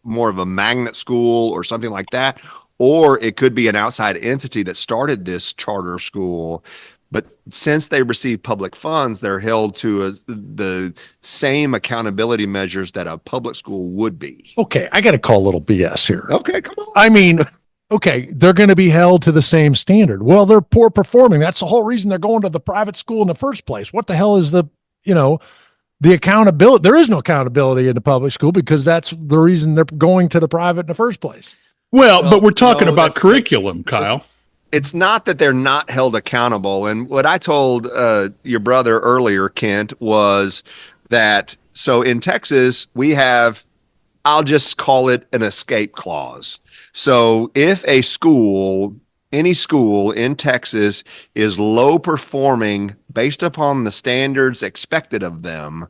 more of a magnet school or something like that, or it could be an outside entity that started this charter school. But since they receive public funds, they're held to the same accountability measures that a public school would be. Okay, I got to call a little BS here. Okay, come on. I mean, okay, they're going to be held to the same standard. Well, they're poor performing. That's the whole reason they're going to the private school in the first place. What the hell is the accountability? There is no accountability in the public school because that's the reason they're going to the private in the first place. Well, but we're talking about curriculum, Kyle. It's not that they're not held accountable. And what I told your brother earlier, Kent, was that so in Texas, we have, I'll just call it an escape clause. So if any school in Texas is low performing based upon the standards expected of them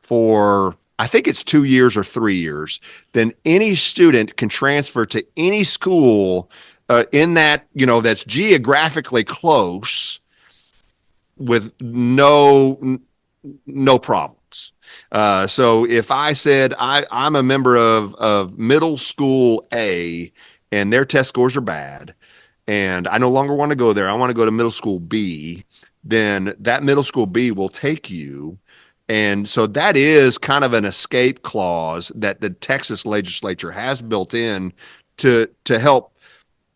for, I think it's 2 years or 3 years, then any student can transfer to any school in that, that's geographically close with no problems. So if I said I'm a member of middle school A and their test scores are bad and I no longer want to go there, I want to go to middle school B, then that middle school B will take you. And so that is kind of an escape clause that the Texas legislature has built in to help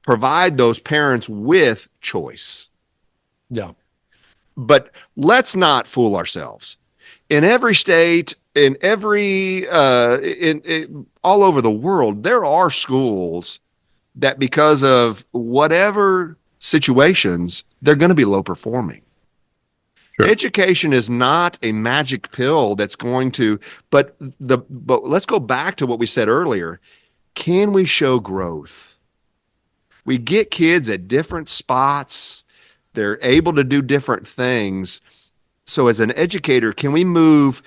provide those parents with choice. Yeah. But let's not fool ourselves. In every state, in every all over the world, there are schools that because of whatever situations, they're going to be low performing. Sure. Education is not a magic pill that's going to, but let's go back to what we said earlier. Can we show growth? We get kids at different spots. They're able to do different things. So as an educator, can we move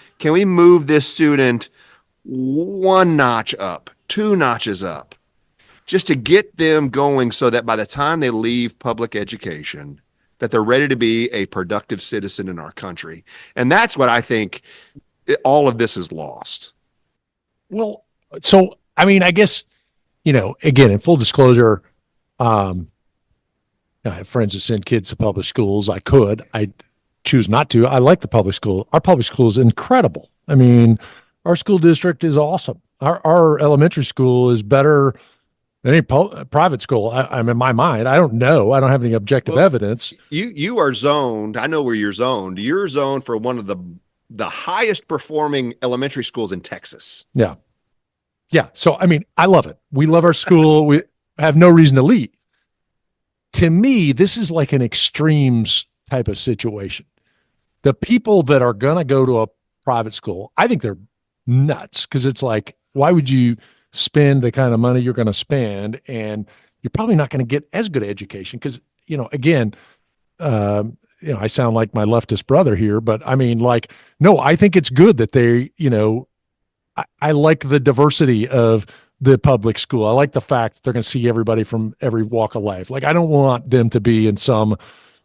this student one notch up, two notches up, just to get them going so that by the time they leave public education, that they're ready to be a productive citizen in our country? And that's what I think all of this is lost. Well, so I mean, I guess, again, in full disclosure, um, I have friends that send kids to public schools. I choose not to. I like the public school. Our public school is incredible. I mean, our school district is awesome. Our elementary school is better than any private school. I'm in my mind. I don't know. I don't have any objective evidence. You are zoned. I know where you're zoned. You're zoned for one of the highest performing elementary schools in Texas. Yeah. Yeah. So, I mean, I love it. We love our school. We have no reason to leave. To me, this is like an extremes type of situation. The people that are going to go to a private school, I think they're nuts, because it's like, why would you spend the kind of money you're going to spend? And you're probably not going to get as good an education because, again, I sound like my leftist brother here, but I mean, like, no, I think it's good that they, I like the diversity of the public school. I like the fact that they're going to see everybody from every walk of life. Like, I don't want them to be in some,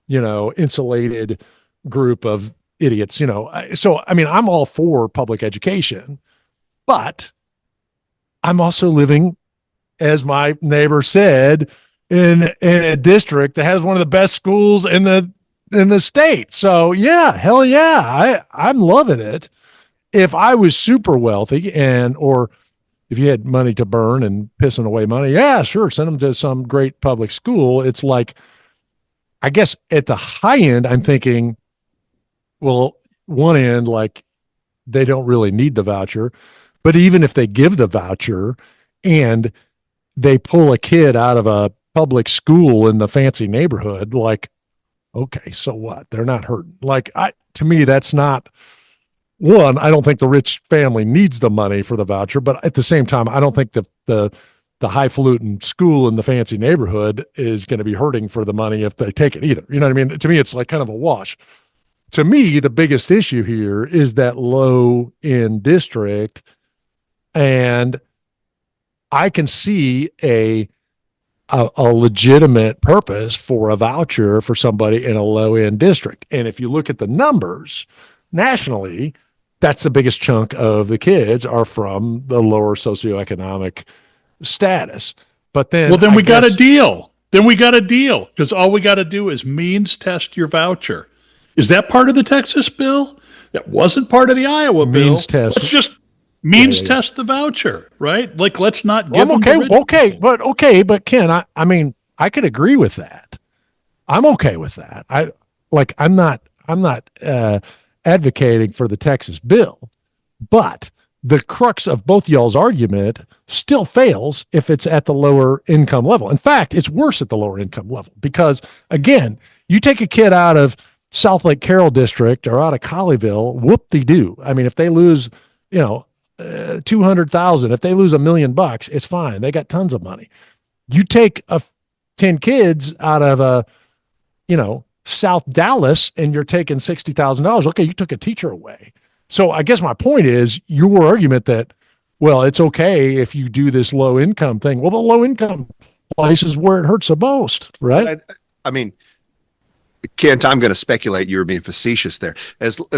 insulated group of idiots, So, I mean, I'm all for public education, but I'm also living, as my neighbor said, in a district that has one of the best schools in the state. So yeah, hell yeah, I'm loving it. If I was super wealthy or if you had money to burn and pissing away money, yeah, sure, send them to some great public school. It's like, I guess at the high end, I'm thinking, well, one end, like, they don't really need the voucher. But even if they give the voucher and they pull a kid out of a public school in the fancy neighborhood, like, okay, so what? They're not hurting. Like, to me, that's not one. I don't think the rich family needs the money for the voucher, but at the same time, I don't think the highfalutin school in the fancy neighborhood is going to be hurting for the money if they take it either. You know what I mean? To me, it's like kind of a wash. To me, the biggest issue here is that low end district. And I can see a legitimate purpose for a voucher for somebody in a low end district. And if you look at the numbers nationally, that's the biggest chunk of the kids are from the lower socioeconomic status. But then, well, then we got a deal. Then we got a deal, because all we got to do is means test your voucher. Is that part of the Texas bill? That wasn't part of the Iowa bill. Means test. Let's just test the voucher, right? Like, let's not give them but Ken, I mean, I could agree with that. I'm okay with that. I'm not advocating for the Texas bill, but the crux of both y'all's argument still fails if it's at the lower income level. In fact, it's worse at the lower income level because, again, you take a kid out of South Lake Carroll district or out of Colleyville, whoop-de-doo. I mean, if they lose, 200,000, if they lose $1 million, it's fine. They got tons of money. You take 10 kids out of South Dallas and you're taking $60,000. Okay, you took a teacher away. So I guess my point is your argument that, well, it's okay if you do this low income thing. Well, the low income place is where it hurts the most, right? I mean, Kent, I'm going to speculate you're being facetious there,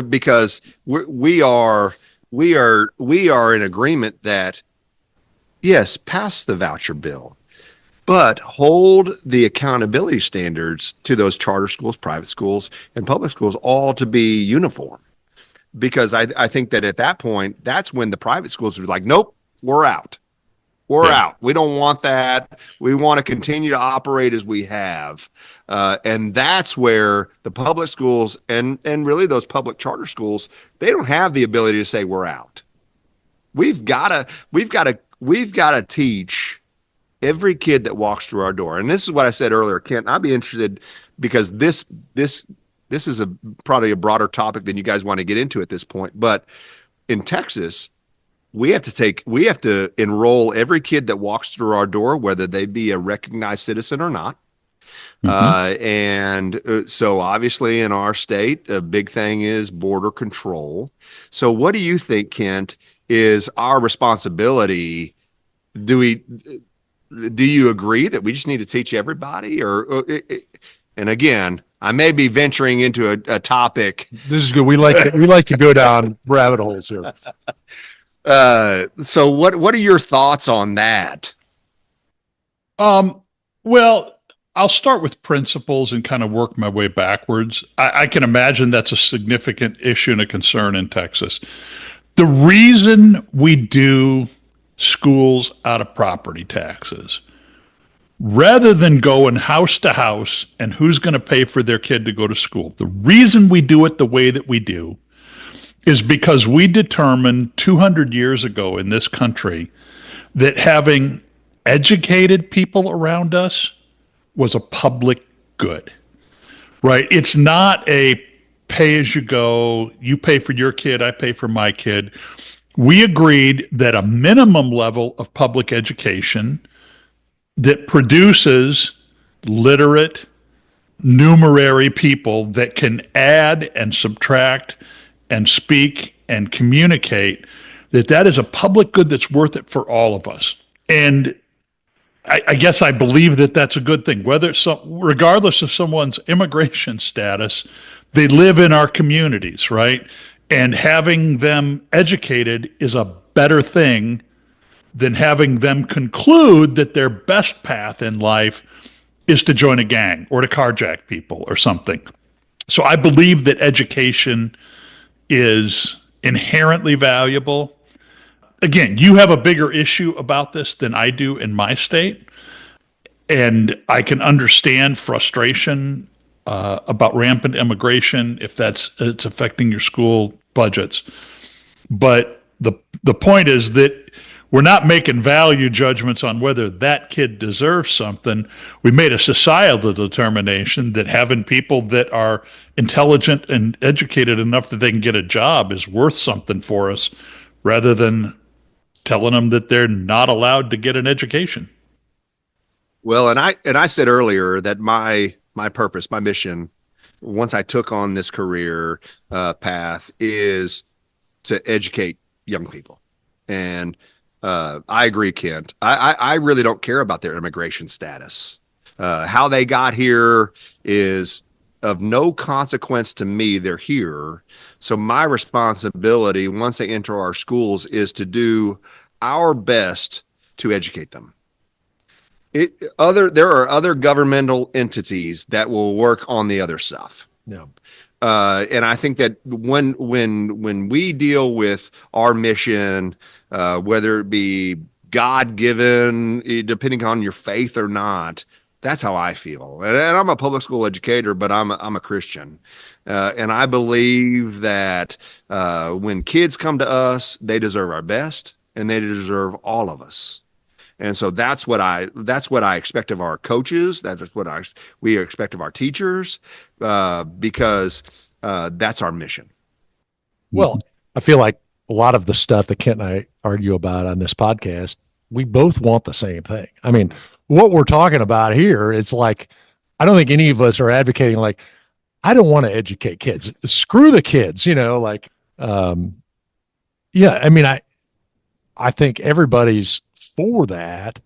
because we are in agreement that, yes, pass the voucher bill, but hold the accountability standards to those charter schools, private schools, and public schools all to be uniform. Because I think that at that point, that's when the private schools would be like, nope, we're out. We're out. We don't want that. We want to continue to operate as we have. And that's where the public schools and really those public charter schools, they don't have the ability to say we're out. We've got to teach every kid that walks through our door. And this is what I said earlier, Kent. I'd be interested because this is probably a broader topic than you guys want to get into at this point. But in Texas, we have to enroll every kid that walks through our door, whether they be a recognized citizen or not. So obviously in our state, a big thing is border control. So what do you think, Kent, is our responsibility? Do you agree that we just need to teach everybody, and again, I may be venturing into a topic. This is good. We like to go down rabbit holes here. So what are your thoughts on that? Well, I'll start with principles and kind of work my way backwards. I can imagine that's a significant issue and a concern in Texas. The reason we do schools out of property taxes, rather than going house to house and who's going to pay for their kid to go to school, the reason we do it the way that we do is because we determined 200 years ago in this country that having educated people around us was a public good, right? It's not a pay as you go, you pay for your kid, I pay for my kid. We agreed that a minimum level of public education that produces literate, numerary people that can add and subtract and speak and communicate, that is a public good that's worth it for all of us. And I guess I believe that that's a good thing. Regardless of someone's immigration status, they live in our communities, right? And having them educated is a better thing than having them conclude that their best path in life is to join a gang or to carjack people or something. So I believe that education is inherently valuable. Again, you have a bigger issue about this than I do in my state, and I can understand frustration about rampant immigration if it's affecting your school budgets. But the point is that we're not making value judgments on whether that kid deserves something. We made a societal determination that having people that are intelligent and educated enough that they can get a job is worth something for us, rather than telling them that they're not allowed to get an education. Well, and I said earlier that my purpose, my mission, once I took on this career path, is to educate young people. And I agree, Kent. I really don't care about their immigration status. How they got here is of no consequence to me. They're here. So my responsibility once they enter our schools is to do our best to educate them. There are other governmental entities that will work on the other stuff. Yeah. And I think that when we deal with our mission, whether it be God-given, depending on your faith or not, that's how I feel. And I'm a public school educator, but I'm a Christian. And I believe that when kids come to us, they deserve our best, and they deserve all of us. And so that's what I expect of our coaches. That's what we expect of our teachers, because that's our mission. Well, I feel like a lot of the stuff that Kent and I argue about on this podcast, we both want the same thing. I mean, what we're talking about here, it's like, I don't think any of us are advocating like, I don't want to educate kids. Screw the kids, like, yeah, I mean, I think everybody's for that.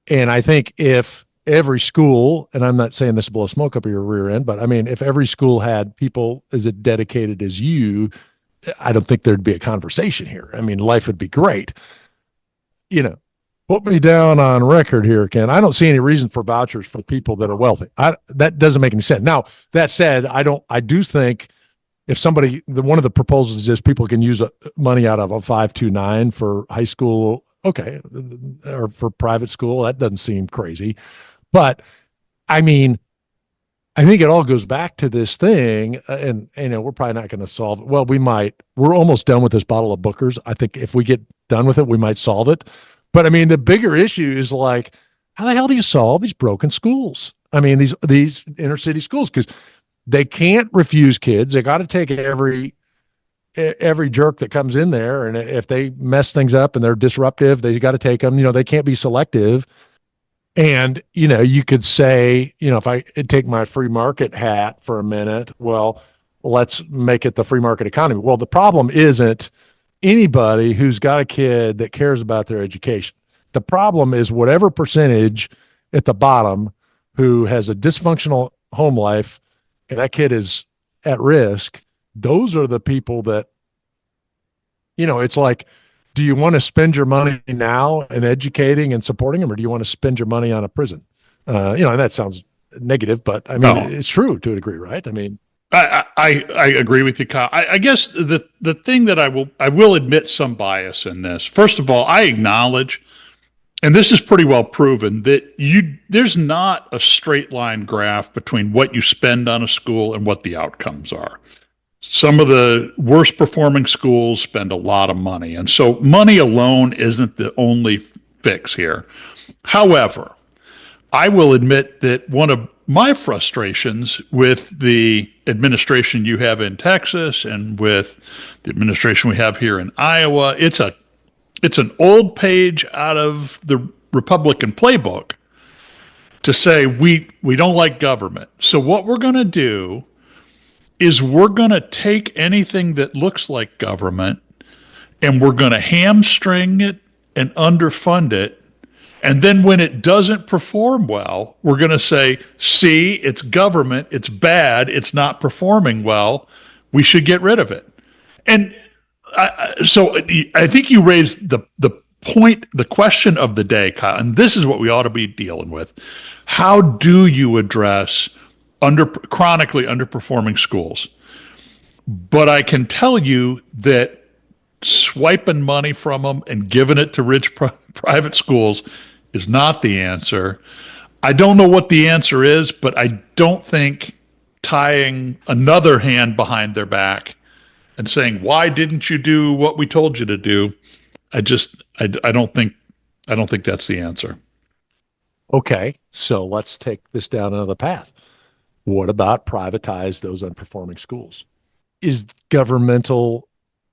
And I think if every school, and I'm not saying this to blow smoke up your rear end, but I mean, if every school had people as dedicated as you, I don't think there'd be a conversation here. I mean, life would be great. Put me down on record here, Ken. I don't see any reason for vouchers for people that are wealthy. That doesn't make any sense. Now, that said, I do think if one of the proposals is people can use money out of a 529 for high school, okay, or for private school, that doesn't seem crazy. But I mean, I think it all goes back to this thing, and we're probably not going to solve it. Well, we might. We're almost done with this bottle of Booker's. I think if we get done with it, we might solve it. But I mean, the bigger issue is like, how the hell do you solve these broken schools? I mean, these inner city schools, because they can't refuse kids. They got to take every jerk that comes in there, and if they mess things up and they're disruptive, they got to take them. They can't be selective. And, you could say, if I take my free market hat for a minute, well, let's make it the free market economy. Well, the problem isn't anybody who's got a kid that cares about their education. The problem is whatever percentage at the bottom who has a dysfunctional home life and that kid is at risk. Those are the people that, it's like, do you want to spend your money now in educating and supporting them, or do you want to spend your money on a prison? And that sounds negative, but I mean, No. it's true to a degree, right? I mean, I agree with you, Kyle. I guess the thing that I will admit some bias in this. First of all, I acknowledge, and this is pretty well proven, that there's not a straight line graph between what you spend on a school and what the outcomes are. Some of the worst performing schools spend a lot of money, and so money alone isn't the only fix here. However, I will admit that one of my frustrations with the administration you have in Texas and with the administration we have here in Iowa, it's an old page out of the Republican playbook to say we don't like government. So what we're going to do is we're going to take anything that looks like government and we're going to hamstring it and underfund it. And then when it doesn't perform well, we're going to say, see, it's government, it's bad, it's not performing well, we should get rid of it. And so I think you raised the point, the question of the day, Kyle, and this is what we ought to be dealing with. How do you address chronically underperforming schools? But I can tell you that swiping money from them and giving it to rich private schools is not the answer. I don't know what the answer is, but I don't think tying another hand behind their back and saying, why didn't you do what we told you to do? I don't think that's the answer. okay, so let's take this down another path. What about privatize those underperforming schools? Is governmental,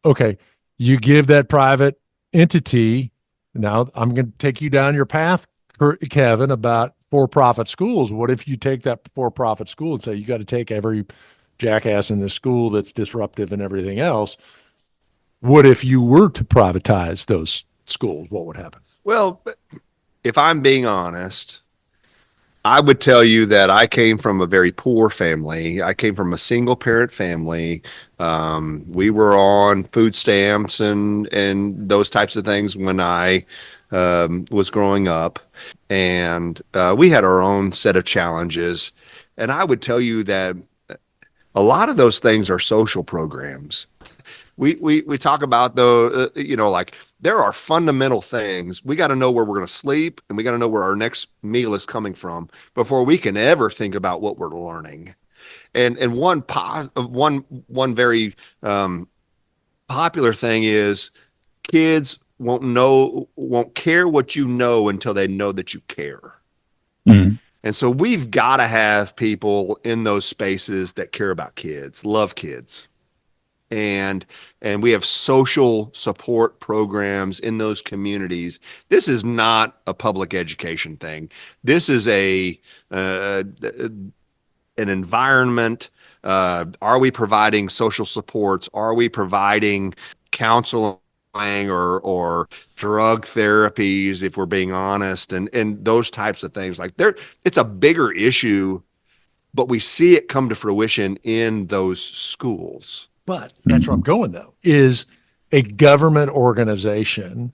okay, you give that private entity, now I'm going to take you down your path, Kevin, about for-profit schools. What if you take that for-profit school and say, you got to take every jackass in this school that's disruptive and everything else? What if you were to privatize those schools? What would happen? Well, if I'm being honest, I would tell you that I came from a very poor family. I came from a single parent family. We were on food stamps and those types of things when I was growing up. And we had our own set of challenges. And I would tell you that a lot of those things are social programs. We talk about like there are fundamental things. We got to know where we're going to sleep, and we got to know where our next meal is coming from before we can ever think about what we're learning. And one very popular thing is kids won't care what you know until they know that you care. Mm-hmm. And so we've got to have people in those spaces that care about kids, love kids. And we have social support programs in those communities. This is not a public education thing. This is an environment. Are we providing social supports? Are we providing counseling or drug therapies, if we're being honest, and those types of things? Like it's a bigger issue, but we see it come to fruition in those schools. But that's where I'm going, though. Is a government organization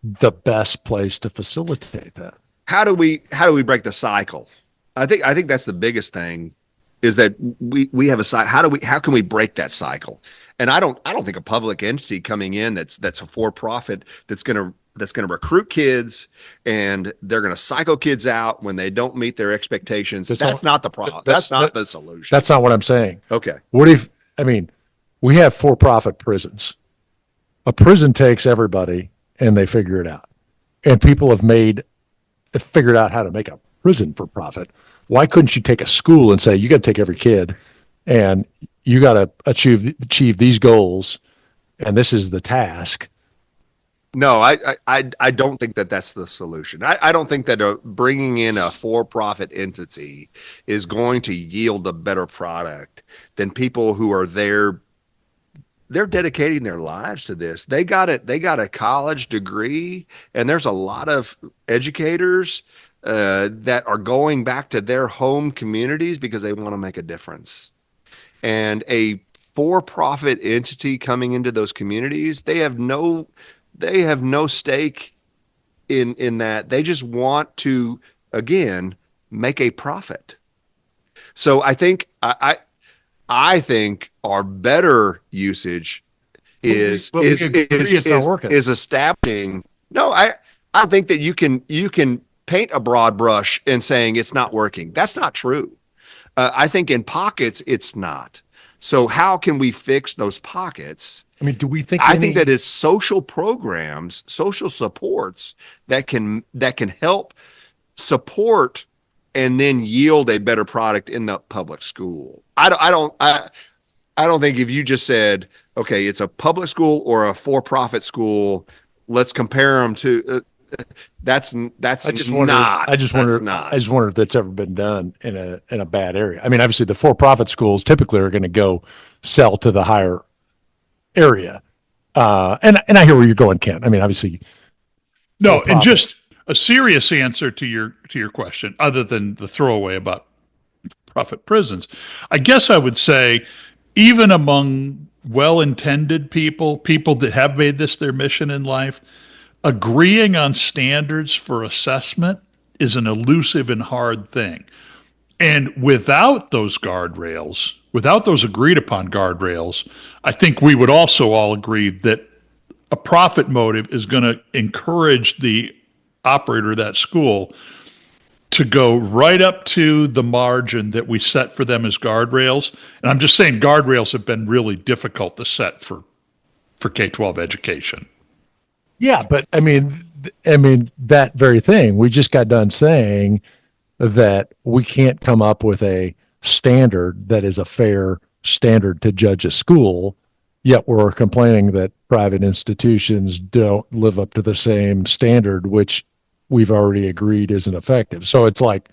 the best place to facilitate that? How do we break the cycle? I think that's the biggest thing, is that we have a cycle. How can we break that cycle? And I don't think a public entity coming in that's a for-profit that's going to recruit kids and they're going to cycle kids out when they don't meet their expectations. That's not the problem. That's not the solution. That's not what I'm saying. Okay. We have for-profit prisons. A prison takes everybody and they figure it out. And people have figured out how to make a prison for profit. Why couldn't you take a school and say, you got to take every kid and you got to achieve these goals, and this is the task? No, I don't think that that's the solution. I don't think that bringing in a for-profit entity is going to yield a better product than people who are there. They're dedicating their lives to this. They got it. They got a college degree, and there's a lot of educators that are going back to their home communities because they want to make a difference. And a for-profit entity coming into those communities, they have no stake in that. They just want to, again, make a profit. So I think our better usage is But we agree it's not working. is establishing. No, I think that you can paint a broad brush and saying it's not working. That's not true. I think in pockets it's not. So how can we fix those pockets? I mean, do we think I think that it's social programs, social supports that can help support and then yield a better product in the public school. I don't think if you just said, okay, it's a public school or a for-profit school, let's compare them to. That's I just wonder. not. I just That's wonder. not. I just wonder if that's ever been done in a bad area. I mean, obviously, the for-profit schools typically are going to go sell to the higher area, and I hear where you're going, Ken. I mean, obviously, No, and for-profit. just a serious answer to your question, other than the throwaway about profit prisons, I guess I would say, even among well-intended people that have made this their mission in life, agreeing on standards for assessment is an elusive and hard thing. And without those guardrails, without those agreed upon guardrails, I think we would also all agree that a profit motive is going to encourage the operator of that school to go right up to the margin that we set for them as guardrails. And I'm just saying guardrails have been really difficult to set for K-12 education. Yeah, but I mean, that very thing. We just got done saying that we can't come up with a standard that is a fair standard to judge a school, yet we're complaining that private institutions don't live up to the same standard, which we've already agreed isn't effective. So it's like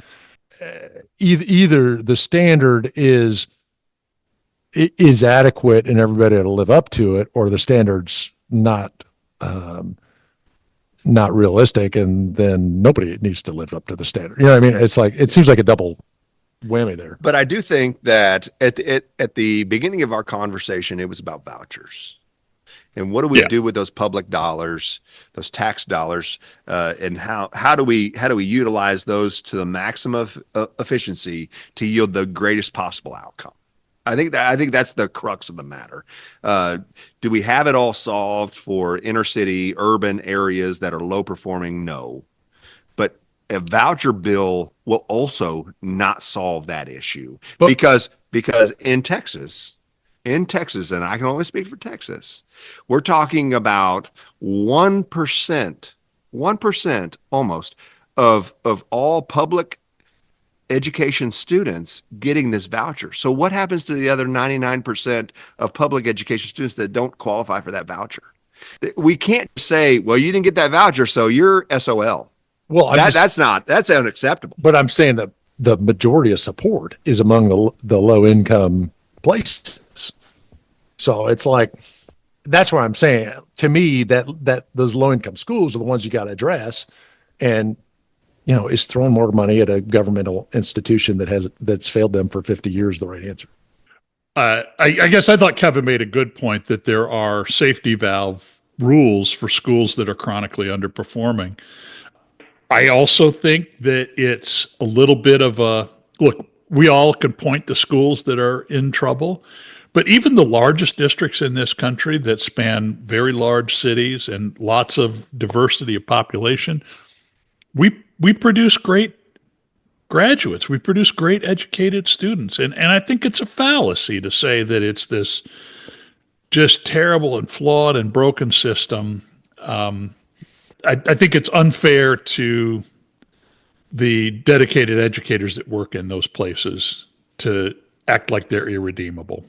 either the standard is adequate and everybody ought to live up to it, or the standard's not realistic, and then nobody needs to live up to the standard. You know what I mean? It's like, it seems like a double whammy there. But I do think that at the beginning of our conversation, it was about vouchers. And what do we do with those public dollars, those tax dollars, and how do we utilize those to the maximum efficiency to yield the greatest possible outcome? I think that's the crux of the matter. Do we have it all solved for inner city, urban areas that are low performing? No, but a voucher bill will also not solve that issue because in Texas, and I can only speak for Texas, we're talking about 1% almost of all public education students getting this voucher. So what happens to the other 99% of public education students that don't qualify for that voucher? We can't say, well, you didn't get that voucher, so you're SOL. Well, that's unacceptable. But I'm saying that the majority of support is among the low income places. So it's like, that's what I'm saying. To me, that those low income schools are the ones you got to address, and is throwing more money at a governmental institution that's failed them for 50 years the right answer? I guess I thought Kevin made a good point that there are safety valve rules for schools that are chronically underperforming. I also think that it's a little bit of a look. We all can point to schools that are in trouble, but even the largest districts in this country that span very large cities and lots of diversity of population, we produce great graduates. We produce great educated students. And I think it's a fallacy to say that it's this just terrible and flawed and broken system. I think it's unfair to the dedicated educators that work in those places to act like they're irredeemable.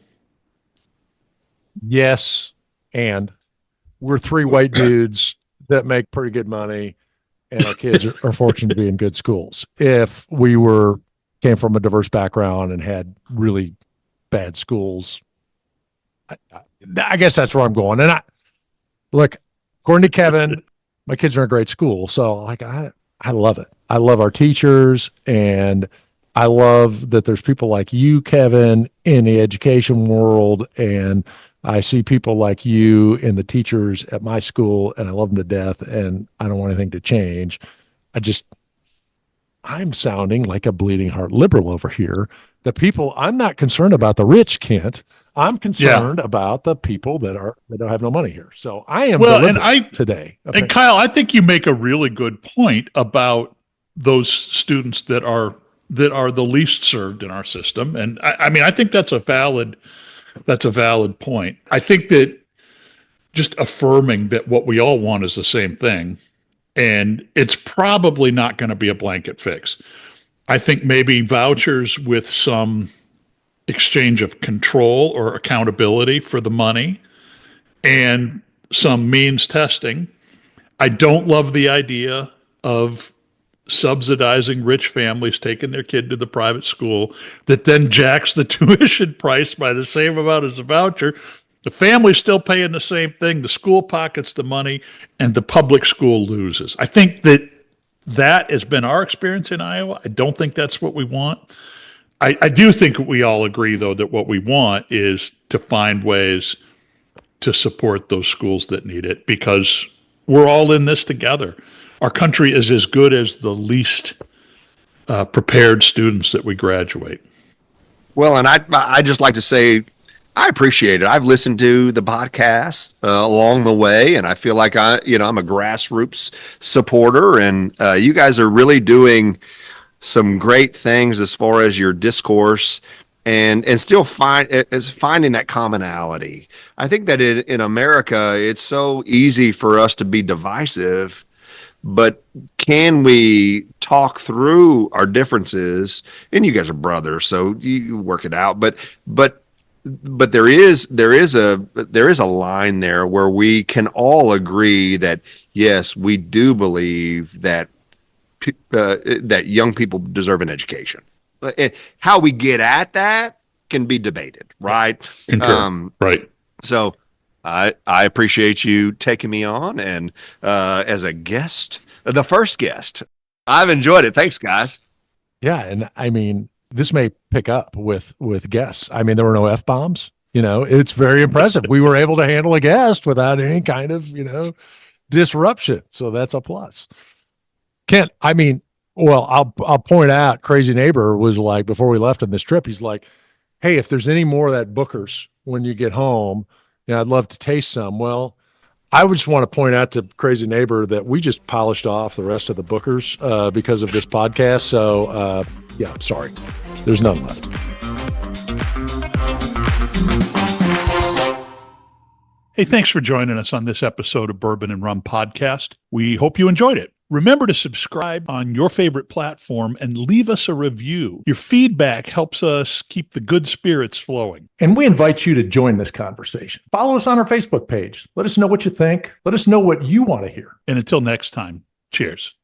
Yes, and we're three white dudes that make pretty good money, and our kids are fortunate to be in good schools. If we came from a diverse background and had really bad schools, I guess that's where I'm going. And look, according to Kevin, my kids are in a great school. So like, I love it. I love our teachers, and I love that there's people like you, Kevin, in the education world. And I see people like you in the teachers at my school, and I love them to death, and I don't want anything to change. I'm sounding like a bleeding heart liberal over here. I'm not concerned about the rich, Kent. I'm concerned about the people that don't have no money here. So I am today. Okay. And Kyle, I think you make a really good point about those students that are the least served in our system. And I mean, I think that's a valid point. I think that just affirming that what we all want is the same thing, and it's probably not going to be a blanket fix. I think maybe vouchers with some exchange of control or accountability for the money and some means testing. I don't love the idea of subsidizing rich families taking their kid to the private school that then jacks the tuition price by the same amount as the voucher. The family's still paying the same thing. The school pockets the money, and the public school loses. I think that has been our experience in Iowa. I don't think that's what we want. I do think we all agree, though, that what we want is to find ways to support those schools that need it, because we're all in this together. Our country is as good as the least prepared students that we graduate. Well, and I just like to say I appreciate it. I've listened to the podcast along the way, and I feel like I'm a grassroots supporter, and you guys are really doing some great things as far as your discourse and still finding that commonality. I think that in America, it's so easy for us to be divisive, but can we talk through our differences? And you guys are brothers, so you work it out. But there is a line there where we can all agree that yes, we do believe that that young people deserve an education. How we get at that can be debated, right? Right. So I appreciate you taking me on and as a guest, the first guest. I've enjoyed it. Thanks, guys. Yeah, and I mean, this may pick up with guests. I mean, there were no F-bombs. It's very impressive. We were able to handle a guest without any kind of, disruption. So that's a plus. Kent, I mean, well, I'll point out, Crazy Neighbor was like, before we left on this trip, he's like, hey, if there's any more of that Booker's when you get home, I'd love to taste some. Well, I would just want to point out to Crazy Neighbor that we just polished off the rest of the Booker's because of this podcast. So, yeah, sorry. There's none left. Hey, thanks for joining us on this episode of Bourbon and Rum Podcast. We hope you enjoyed it. Remember to subscribe on your favorite platform and leave us a review. Your feedback helps us keep the good spirits flowing. And we invite you to join this conversation. Follow us on our Facebook page. Let us know what you think. Let us know what you want to hear. And until next time, cheers.